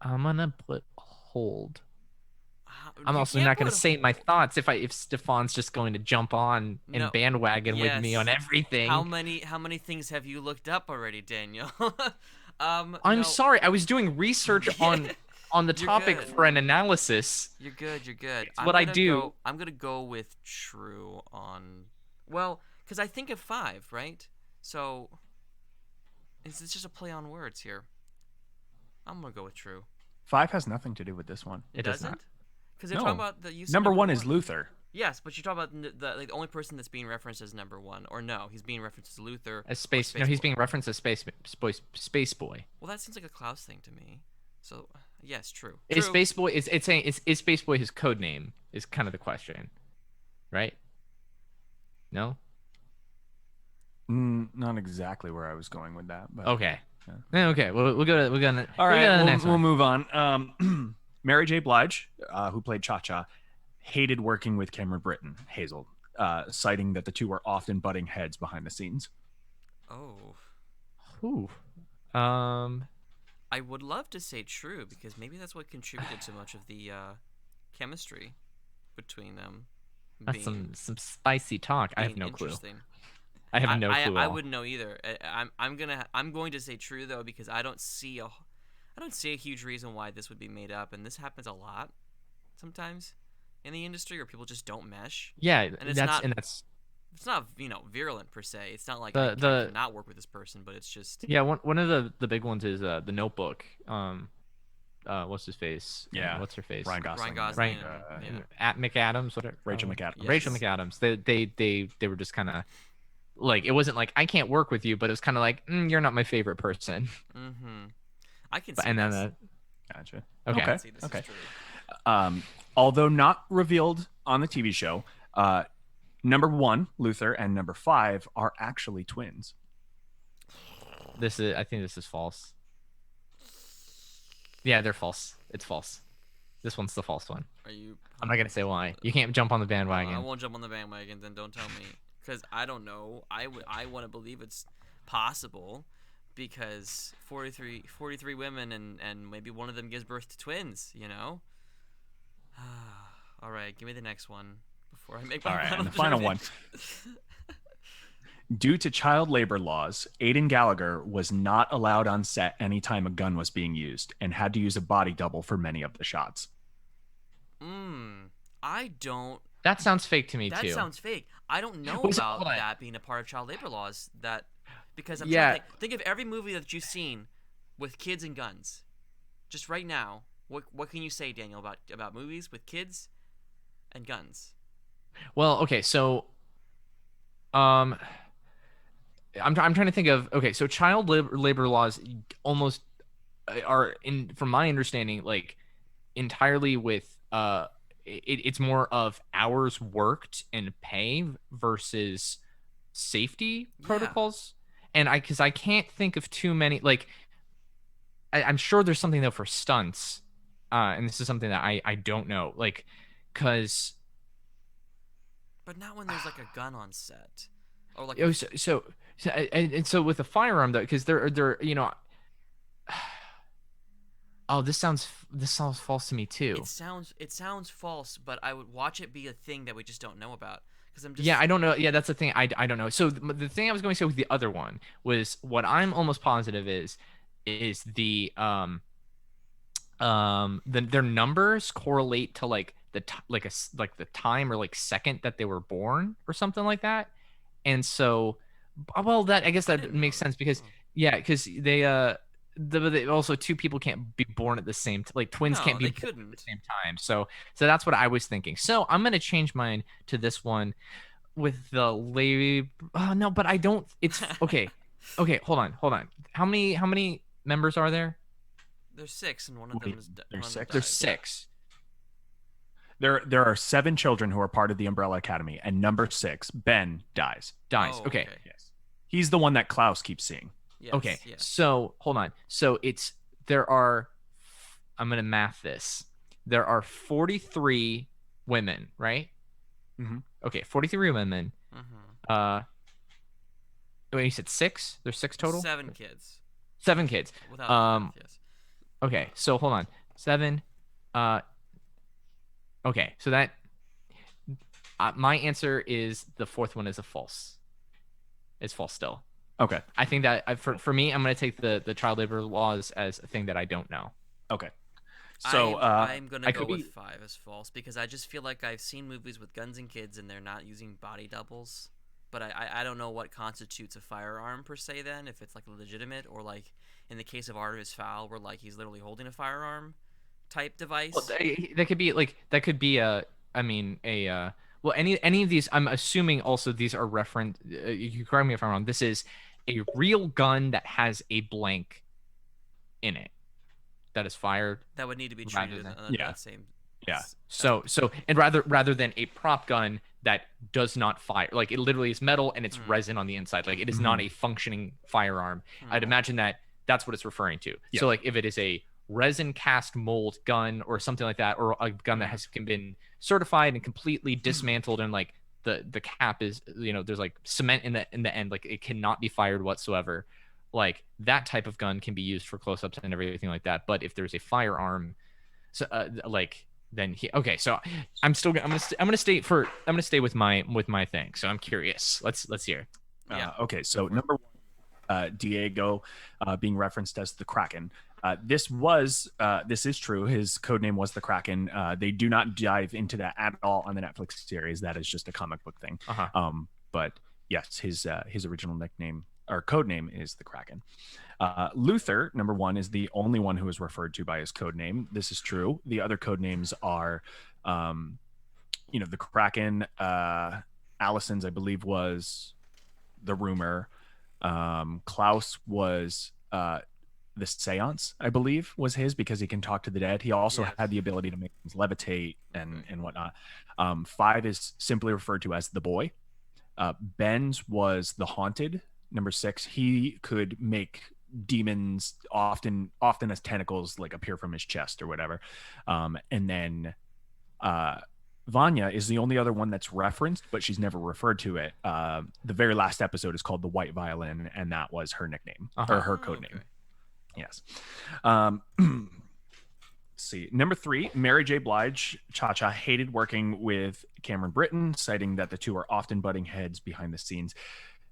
I'm gonna put hold. I'm You also can't not going to put- say my thoughts if Stefan's just going to jump on No. and bandwagon with me Yes. on everything. How many things have you looked up already, Daniel? I'm no, sorry. I was doing research on the You're topic good. for an analysis. You're good. You're good. It's what I gonna do. I'm gonna go with true on. Well, because I think of 5, right? So, it's just a play on words here. I'm gonna go with true. 5 has nothing to do with this one. It does not. Because they're No. talking about the use. of Number 1 is Luther. Yes, but you're talking about the only person that's being referenced as number 1, or no? He's being referenced as Luther. As or space. No, he's Boy. being referenced as Space Boy. Well, that seems like a Klaus thing to me. So yes, true. Is True. Space Boy? It's saying is Space Boy his code name? Is kind of the question, right? No. Not exactly where I was going with that, but Okay. Yeah. Okay. We'll go to All right, the we'll, next we'll one. move on. Mary J. Blige, who played Cha-Cha, hated working with Cameron Britton, Hazel, citing that the two were often butting heads behind the scenes. Oh, Ooh. I would love to say true because maybe that's what contributed to much of the chemistry between them. That's some spicy talk. I have being no clue. interesting. I have no clue. I at all. wouldn't know either. I'm going to say true though because I don't see a huge reason why this would be made up, and this happens a lot sometimes in the industry where people just don't mesh. Yeah, it's that's not- that's It's not virulent per se. It's not like The- I the- cannot work with this person, but it's just yeah. One of the big ones is the Notebook. What's his face? Yeah. What's her face? Ryan Gosling. Ryan Gosling. Right. Yeah. At McAdams. Whatever. Rachel McAdams. Yes. Rachel McAdams. They were just kind of like, it wasn't like I can't work with you, but it was kind of like you're not my favorite person. Mm-hmm. I can But see and then this. Gotcha. Okay. I can see this Okay. is true. Although not revealed on the TV show, number 1, Luther, and number 5 are actually twins. I think this is false. Yeah, they're false. It's false. This one's the false one. Are you? I'm not gonna say why. You can't jump on the I bandwagon. won't jump on the bandwagon. Then don't tell me, because I don't know. I want to believe it's possible, because 43 women and maybe one of them gives birth to twins. You know. All right, give me the next one before I make my All right, final and the final one. Due to child labor laws, Aidan Gallagher was not allowed on set anytime a gun was being used and had to use a body double for many of the shots. I don't. That sounds fake to me That too. sounds fake. I don't know Wait, so about hold on. that being a part of child labor laws. That because I'm Yeah. trying to think of every movie that you've seen with kids and guns. Just right now, what can you say, Daniel, about movies with kids and guns? Well, okay, so I'm trying to think of, okay, so child labor laws almost are, in from my understanding, like entirely with it's more of hours worked and pay versus safety Yeah. protocols. And because I can't think of too many, like I'm sure there's something though for stunts, and this is something that I don't know, like because But not when there's like a gun on set, or like oh, so with a firearm though, because they're you know, oh, this sounds false to me too. it sounds false, but I would watch it be a thing that we just don't know about because I'm just Yeah, I don't know. Yeah, that's the thing. I don't know. So the thing I was going to say with the other one was what I'm almost positive is the their numbers correlate to like the the time or like second that they were born or something like that. And so, well, that I guess that didn't makes know sense that. because because they also two people can't be born at the same like twins No, can't be they born at couldn't. the same time. So that's what I was thinking. So I'm gonna change mine to this one with the lady. No, but I don't. It's okay. Okay, hold on. How many members are there? There's 6, and one of Wait, them is there's one of them 6? There's dies. 6. There are 7 children who are part of the Umbrella Academy, and number 6, Ben, dies. Dies. Oh, Okay. Yes. He's the one that Klaus keeps seeing. Yes, Okay. Yeah. So hold on. So there are. I'm gonna math this. There are 43 women, right? Mhm. Okay, 43 women. Mm-hmm. Wait, you said 6? There's 6 total. 7 kids. 7 kids. Without yes. Okay, so hold on. 7. Okay, so that my answer is the 4th one is a false. It's false still. Okay. I think that for me, I'm going to take the child labor laws as a thing that I don't know. Okay. So I'm gonna I go could with be- 5 as false because I just feel like I've seen movies with guns and kids and they're not using body doubles. But I don't know what constitutes a firearm per se. Then if it's like legitimate or like in the case of Artemis Fowl where like he's literally holding a firearm type device. Well, that could be like that could be a. I mean a. Well, any of these, I'm assuming also these are reference. You correct me if I'm wrong. This is a real gun that has a blank in it that is fired. That would need to be Rather treated than- under Yeah. that same. Yeah. So and rather than a prop gun that does not fire, like it literally is metal and it's resin on the inside, like it is not a functioning firearm. I'd imagine that's what it's referring to. Yeah. So like if it is a resin cast mold gun or something like that, or a gun that has been certified and completely dismantled and like the cap is, there's like cement in the end, like it cannot be fired whatsoever. Like that type of gun can be used for close-ups and everything like that. But if there's a firearm, so then okay, so I'm gonna stay with my thing. So I'm curious. Let's hear. Yeah. Okay, so number 1, Diego, being referenced as the Kraken. This is true. His code name was the Kraken. They do not dive into that at all on the Netflix series. That is just a comic book thing. But yes, his original nickname or code name is the Kraken. Luther, number 1, is the only one who is referred to by his code name. This is true. The other code names are, the Kraken. Allison's, I believe, was the Rumor. Klaus was the Seance, I believe, was his because he can talk to the dead. He also Yes. had the ability to make things levitate and whatnot. 5 is simply referred to as the Boy. Ben's was the Haunted. Number 6, he could make demons often as tentacles like appear from his chest or whatever. And then Vanya is the only other one that's referenced, but she's never referred to it. The very last episode is called the White Violin, and that was her nickname or her code name. Yes. See, number 3, Mary J. Blige, Cha-Cha, hated working with Cameron Britton, citing that the two are often butting heads behind the scenes.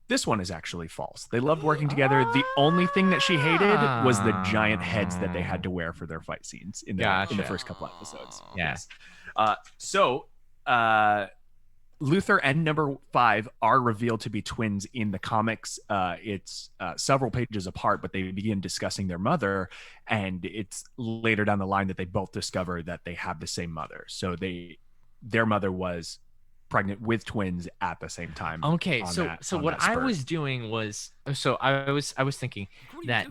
This one is actually false. They loved working together. The only thing that she hated was the giant heads that they had to wear for their fight scenes in the first couple episodes. Yes. So Luther and number 5 are revealed to be twins in the comics. It's several pages apart, but they begin discussing their mother, and it's later down the line that they both discover that they have the same mother. So their mother was pregnant with twins at the same time. Okay, so what I was doing was, I was thinking that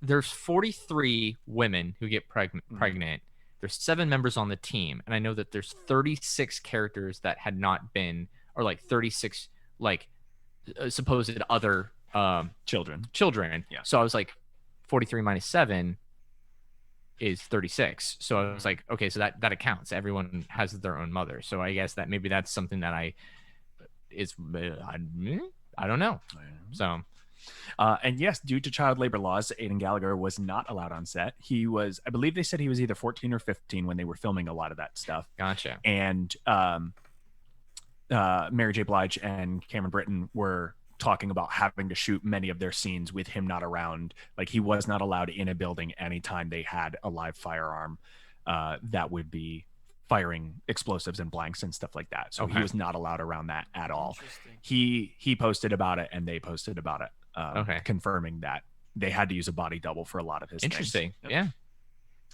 there's 43 women who get pregnant. There's 7 members on the team, and I know that there's 36 characters that had not been, or like 36 like supposed other children. Yeah. So I was like, 43 minus 7 is 36. So I was like, okay, so that accounts. Everyone has their own mother. So I guess that maybe that's something that I don't know. So. And yes, due to child labor laws, Aidan Gallagher was not allowed on set. He was, I believe they said he was either 14 or 15 when they were filming a lot of that stuff. Gotcha. And Mary J. Blige and Cameron Britton were talking about having to shoot many of their scenes with him not around. Like he was not allowed in a building anytime they had a live firearm that would be firing explosives and blanks and stuff like that. So he was not allowed around that at all. He posted about it and they posted about it. Confirming that they had to use a body double for a lot of his Interesting. things. Yeah.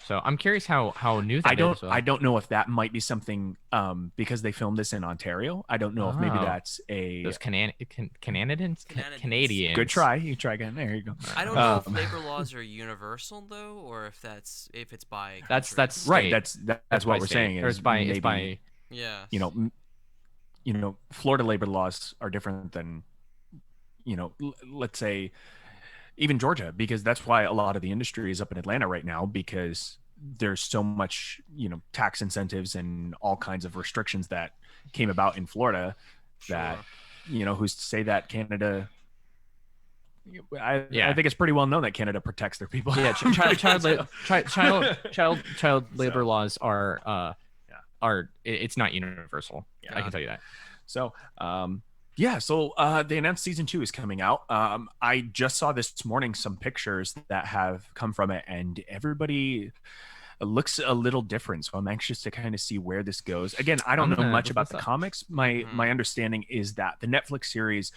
So I'm curious how new that is. I don't know if that might be something because they filmed this in Ontario. I don't know if maybe Oh. that's a Those Canadians. Canadians. good try. You try again. There you go. I don't know if labor laws are universal though, or if it's by country. That's Right. state. That's what by we're state. saying. Or Is it's by maybe, it's by yeah. Florida labor laws are different than, let's say even Georgia, because that's why a lot of the industry is up in Atlanta right now, because there's so much, tax incentives and all kinds of restrictions that came about in Florida that, who's to say that Canada, I think it's pretty well known that Canada protects their people. Yeah, child labor laws are it's not universal. I can tell you that. So, they announced season 2 is coming out. I just saw this morning some pictures that have come from it, and everybody looks a little different. So I'm anxious to kind of see where this goes. Again, I don't know much about the comics. My understanding is that the Netflix series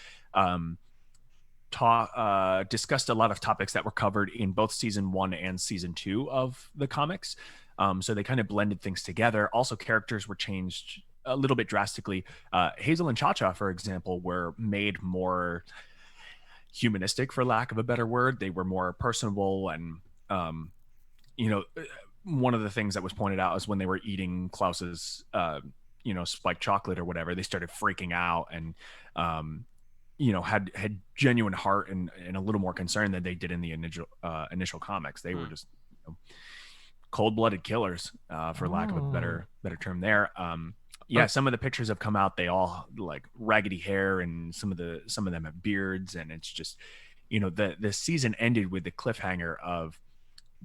discussed a lot of topics that were covered in both season 1 and season 2 of the comics. So they kind of blended things together. Also, characters were changed a little bit drastically. Hazel and Cha-Cha, for example, were made more humanistic, for lack of a better word. They were more personable, and one of the things that was pointed out is when they were eating Klaus's spiked chocolate or whatever, they started freaking out and had genuine heart and a little more concern than they did in the initial comics. They were just cold-blooded killers, for lack of a better term there. Some of the pictures have come out. They all like raggedy hair, and some of them have beards, and it's just, the season ended with the cliffhanger of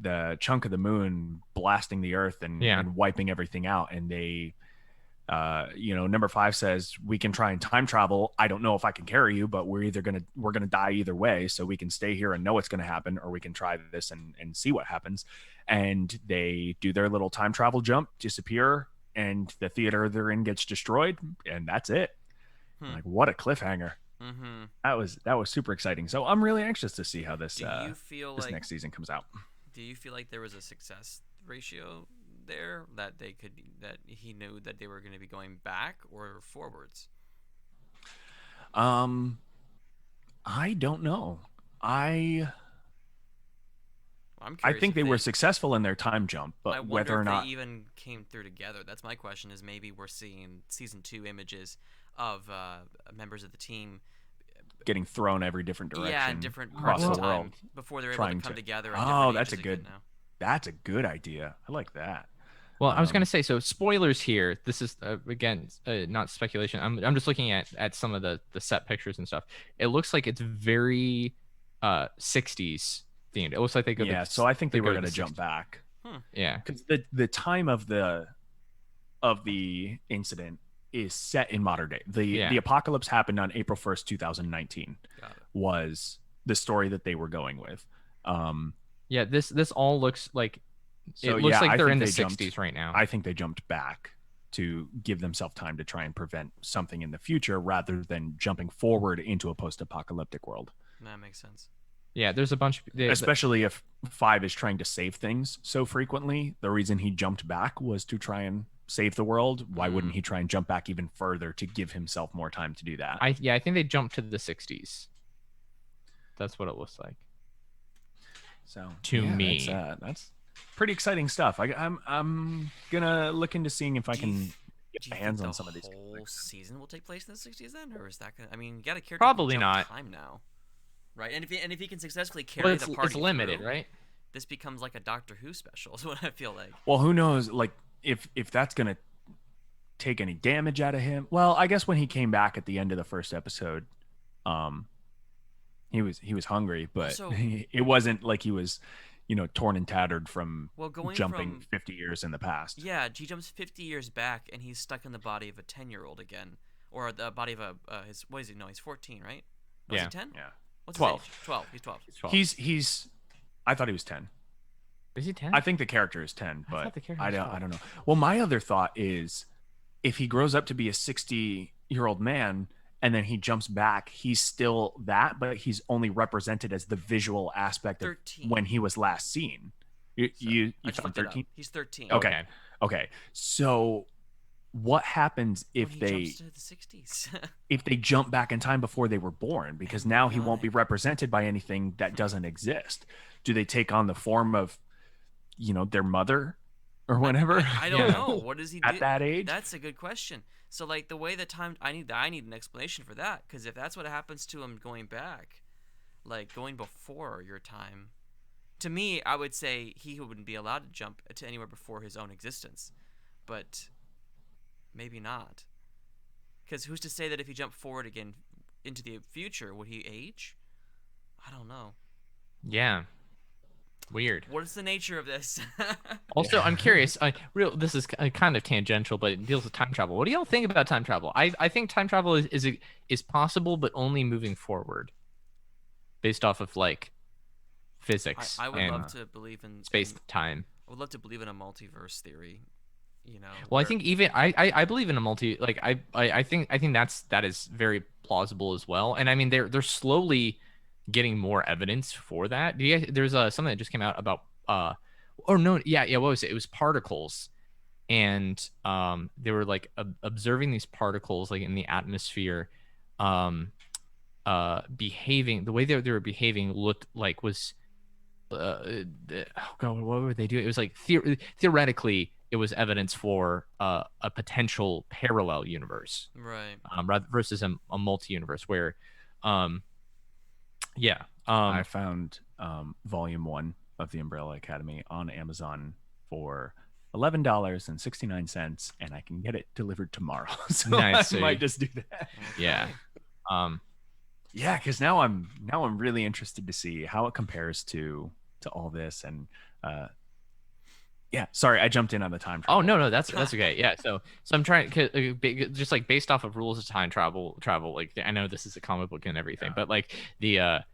the chunk of the moon blasting the earth and wiping everything out. And they, number 5 says, we can try and time travel. I don't know if I can carry you, but we're gonna die either way. So we can stay here and know what's gonna happen, or we can try this and see what happens. And they do their little time travel jump, disappear, and the theater they're in gets destroyed, and that's it. Like, what a cliffhanger. That was super exciting. So I'm really anxious to see how this next season comes out. Do you feel like there was a success ratio there, that he knew that they were going to be going back or forwards? I don't know. I'm I think they were successful in their time jump, but I wonder whether or not they even came through together. That's my question. Is maybe we're seeing season 2 images of members of the team getting thrown every different direction. Yeah, in different parts of the world before they're able to come together. That's a good idea. I like that. Well, I was gonna say, so spoilers here. This is again not speculation. I'm just looking at some of the set pictures and stuff. It looks like it's very 60s themed. It looks like they go. Yeah, so I think they were gonna jump back. Yeah, because the time of the incident is set in modern day. The apocalypse happened on April 1st, 2019. Was the story that they were going with. This all looks like it looks like they're in the 60s right now. I think they jumped back to give themselves time to try and prevent something in the future rather than jumping forward into a post-apocalyptic world. That makes sense. Yeah, there's a bunch especially if 5 is trying to save things so frequently. The reason he jumped back was to try and save the world. Why wouldn't he try and jump back even further to give himself more time to do that? I think they jumped to the 60s. That's what it looks like. So to me, that's pretty exciting stuff. I'm gonna look into seeing if I can get my hands on some of these. The whole season will take place in the 60s then, or is that gonna? I mean, you got to carry probably not time now, right? And if he can successfully carry the party, it's limited, through, right? This becomes like a Doctor Who special. Is what I feel like. Well, who knows? Like if that's gonna take any damage out of him. Well, I guess when he came back at the end of the first episode, he was hungry, but also, it wasn't like he was, torn and tattered from jumping 50 years in the past. Yeah, he jumps 50 years back, and he's stuck in the body of a 10-year-old again, or the body of his. What is he? No, he's 14, right? Was he 10? Yeah. What's 12. His age? 12. He's 12. He's. I thought he was 10. Is he 10? I think the character is 10, but I don't know. Well, my other thought is, if he grows up to be a 60-year-old man, and then he jumps back, he's still that, but he's only represented as the visual aspect of 13. when he was last seen. You So, you, I you just found looked it up. 13? He's 13. Okay. Okay. So what happens When if he they jumps to the 60s. jump back in time before they were born? Because Man, now what he won't be like? represented by anything that doesn't exist. Do they take on the form of, their mother or whatever I don't Yeah. know. What does he at do? that age? That's a good question. So like the way the time I need an explanation for that, because if that's what happens to him going back, like going before your time, to me I would say he wouldn't be allowed to jump to anywhere before his own existence, but maybe not. Because who's to say that if he jumped forward again into the future, would he age? I don't know. Yeah. Weird. What is the nature of this? Also, I'm curious. This is kind of tangential, but it deals with time travel. What do y'all think about time travel? I think time travel is possible, but only moving forward, based off of like physics I would and love to believe in space time. I would love to believe in a multiverse theory. Well, I Where think even I believe in a multi like I think that is very plausible as well. And I mean they're slowly getting more evidence for that. There's something that just came out about or no yeah what was it? It was particles, and they were like observing these particles like in the atmosphere, behaving the way they were behaving looked like was oh god, what were they doing? It was like theoretically it was evidence for a potential parallel universe, right. versus a multi-universe where yeah I found volume 1 of the Umbrella Academy on Amazon for $11.69, and I can get it delivered tomorrow. So Nice. I might just do that. yeah Okay. Yeah, because now I'm really interested to see how it compares to all this. And yeah, sorry, I jumped in on the time travel. oh no that's okay. Yeah, so I'm trying just like based off of rules of time travel like I know this is a comic book and everything, Yeah. but like the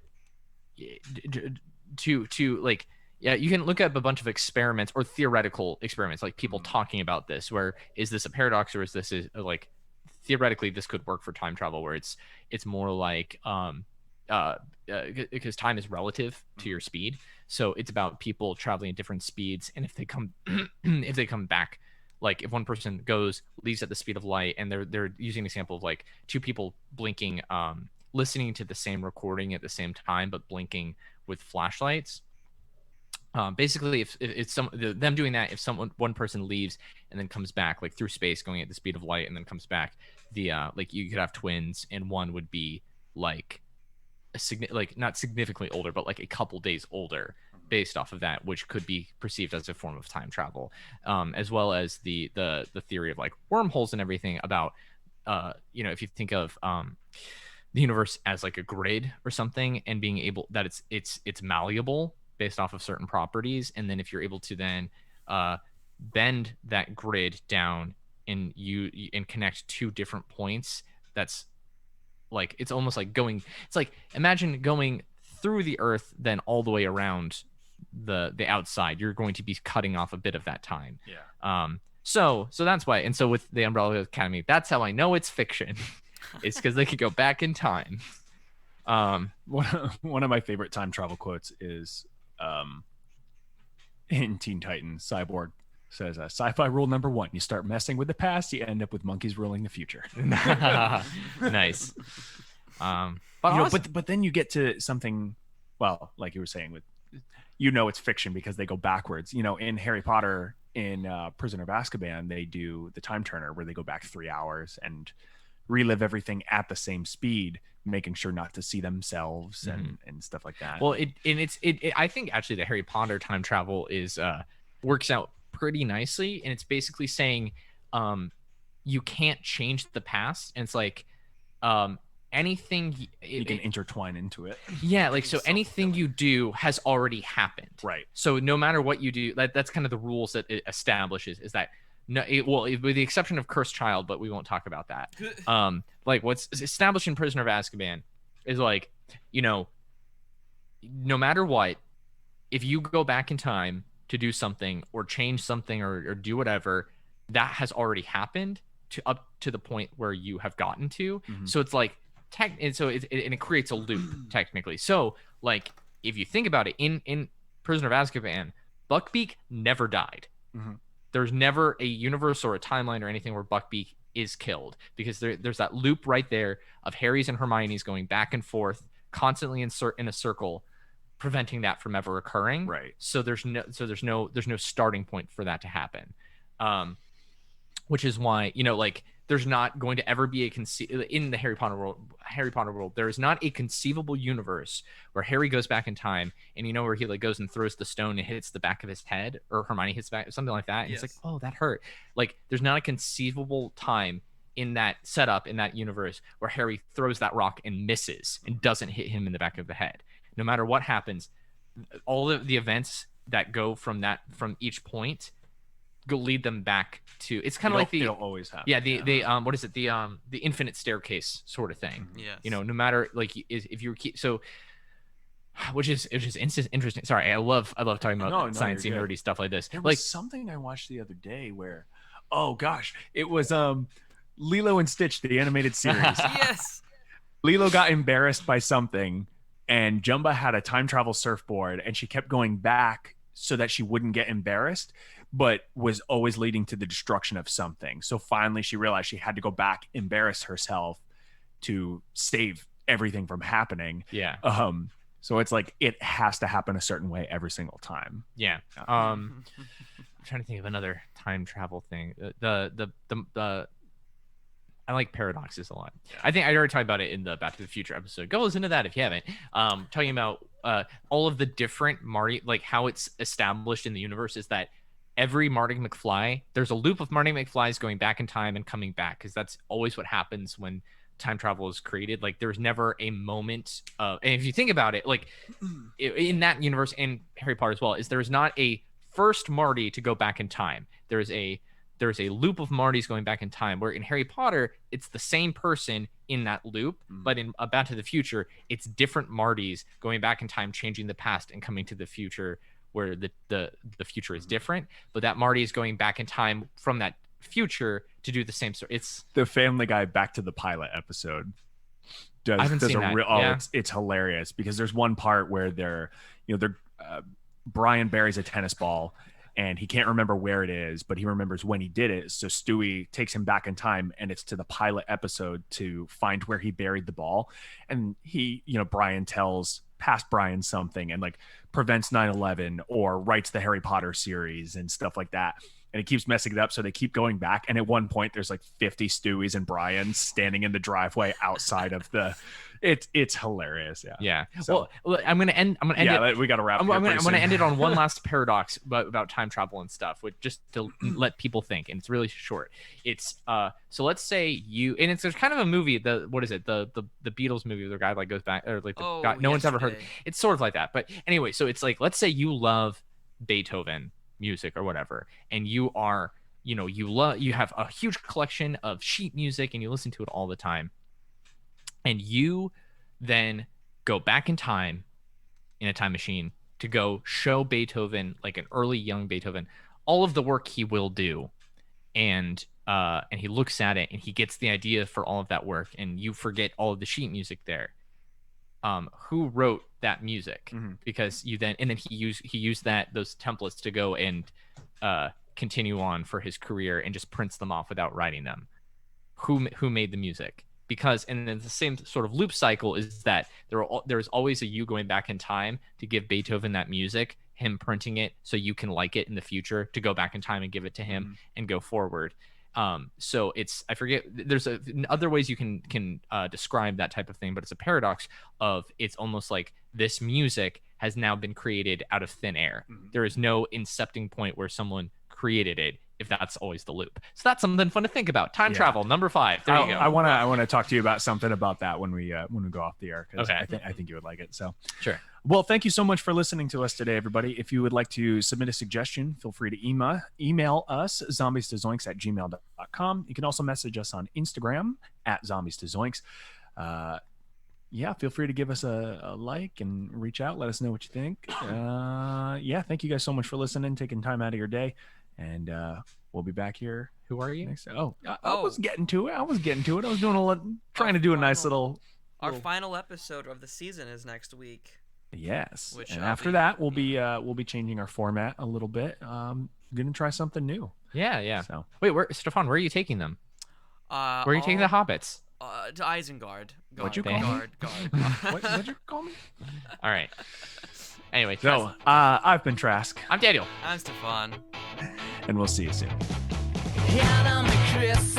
to like yeah, you can look up a bunch of experiments or theoretical experiments, like people talking about this, where is this a paradox, or is this like theoretically this could work for time travel, where it's more like because time is relative to your speed, so it's about people traveling at different speeds, and if they come if they come back, like if one person leaves at the speed of light, and they're using an example of like two people blinking, listening to the same recording at the same time but blinking with flashlights. Basically, if it's them doing that, if one person leaves and then comes back like through space going at the speed of light and then comes back, the like you could have twins, and one would be like like not significantly older, but like a couple days older based off of that, which could be perceived as a form of time travel, as well as the theory of like wormholes and everything about if you think of the universe as like a grid or something, and being able that it's malleable based off of certain properties, and then if you're able to then bend that grid down and connect two different points, that's like it's almost like it's like imagine going through the earth then all the way around the outside. You're going to be cutting off a bit of that time. So that's why. And so with the Umbrella Academy, that's how I know it's fiction. It's because they could go back in time. One of my favorite time travel quotes is in Teen Titans, Cyborg says, sci-fi rule number 1, you start messing with the past, you end up with monkeys ruling the future. Nice. But awesome. but then you get to something, well, like you were saying, with it's fiction because they go backwards. In Harry Potter, in Prisoner of Azkaban, they do the time turner where they go back 3 hours and relive everything at the same speed, making sure not to see themselves and stuff like that. Well, I think actually the Harry Potter time travel is works out pretty nicely, and it's basically saying you can't change the past, and it's like anything you can intertwine into it. Yeah, like so anything you do has already happened. Right. So no matter what you do, that's kind of the rules that it establishes, is that no, with the exception of Cursed Child, but we won't talk about that. Like what's established in Prisoner of Azkaban is like, no matter what, if you go back in time to do something or change something or do whatever, that has already happened up to the point where you have gotten to. So it's like and so it creates a loop technically. So like if you think about it, in Prisoner of Azkaban, Buckbeak never died. Mhm. There's never a universe or a timeline or anything where Buckbeak is killed, because there's that loop right there of Harry's and Hermione's going back and forth constantly in a circle, preventing that from ever occurring. Right. So there's no starting point for that to happen. Which is why, like, there's not going to ever be in the Harry Potter world, there is not a conceivable universe where Harry goes back in time, and where he like goes and throws the stone and hits the back of his head, or Hermione hits back, something like that. And Yes. It's like, oh, that hurt. Like, there's not a conceivable time in that setup, in that universe, where Harry throws that rock and misses and doesn't hit him in the back of the head. No matter what happens, all of the events that go from each point go lead them back to, it's kind of like it'll always happen. the what is it, the infinite staircase sort of thing. Yes. No matter, like, if you keep, so which is interesting. Sorry, I love talking about No, sciencey you're good. nerdy stuff like this. There Like, was something I watched the other day where, oh gosh, it was Lilo and Stitch, the animated series. Yes. Lilo got embarrassed by something, and Jumba had a time travel surfboard, and she kept going back so that she wouldn't get embarrassed, but was always leading to the destruction of something. So finally she realized she had to go back, embarrass herself to save everything from happening. yeah. So it's like it has to happen a certain way every single time. Yeah. I'm trying to think of another time travel thing. The I like paradoxes a lot. I think I already talked about it in the Back to the Future episode. Go listen to that if you haven't. Talking about all of the different Marty, like how it's established in the universe is that every Marty McFly, there's a loop of Marty McFlys going back in time and coming back, because that's always what happens when time travel is created. Like, there's never a moment of, and if you think about it, like in that universe and Harry Potter as well, is there's not a first Marty to go back in time. There's a loop of Martys going back in time, where in Harry Potter, it's the same person in that loop, but in Back to the Future, it's different Martys going back in time, changing the past and coming to the future, where the future is different. But that Marty is going back in time from that future to do the same story. It's The Family Guy Back to the Pilot episode I haven't does seen a that. real, oh, Yeah. it's hilarious, because there's one part where they're Brian buries a tennis ball, and he can't remember where it is, but he remembers when he did it. So Stewie takes him back in time, and it's to the pilot episode to find where he buried the ball. And he, Brian tells past Brian something, and like prevents 9/11 or writes the Harry Potter series and stuff like that. And it keeps messing it up. So they keep going back. And at one point there's like 50 Stewies and Brians standing in the driveway outside of the, it's hilarious. Yeah. Yeah. So- Well, I'm gonna end it. We got to wrap. I'm gonna end it on one last paradox about time travel and stuff, with just to let people think, and it's really short. It's so let's say there's kind of a movie, the Beatles movie, where the guy like goes back, or like the guy no one's ever heard. Yesterday. It's sort of like that, but anyway, so it's like, let's say you love Beethoven music or whatever, and you are, you have a huge collection of sheet music and you listen to it all the time, and you then go back in time in a time machine to go show Beethoven, like an early young Beethoven, all of the work he will do, and he looks at it and he gets the idea for all of that work, and you forget all of the sheet music there. Who wrote that music? Because he used those templates to go and continue on for his career, and just prints them off without writing them. Who made the music? Because, and then the same sort of loop cycle is that there's always a you going back in time to give Beethoven that music, him printing it so you can like it in the future, to go back in time and give it to him and go forward. So I forget, there's other ways you can describe that type of thing, but it's a paradox of, it's almost like this music has now been created out of thin air. There is no incepting point where someone created it, if that's always the loop. So that's something fun to think about. Time travel, number 5. There you go. I want to talk to you about something about that when we go off the air, because Okay. I think you would like it. So Sure. Well, thank you so much for listening to us today, everybody. If you would like to submit a suggestion, feel free to email us, zombies2zoinks@gmail.com. You can also message us on Instagram @zombies2zoinks. Feel free to give us a like and reach out. Let us know what you think. Thank you guys so much for listening, taking time out of your day. And we'll be back here. Who are you? Next. I was getting to it. I was doing trying to do a nice little. Our final episode of the season is next week. Yes. Which and I'll after be- that, we'll be changing our format a little bit. Gonna try something new. Yeah. So Wait, Stefan, where are you taking them? Where are you taking the hobbits? To Isengard. What'd you call me? Guard. what'd you call me? All right. Anyway, So I've been Trask, I'm Daniel. I'm Stefan. and we'll see you soon. Hand on the Chris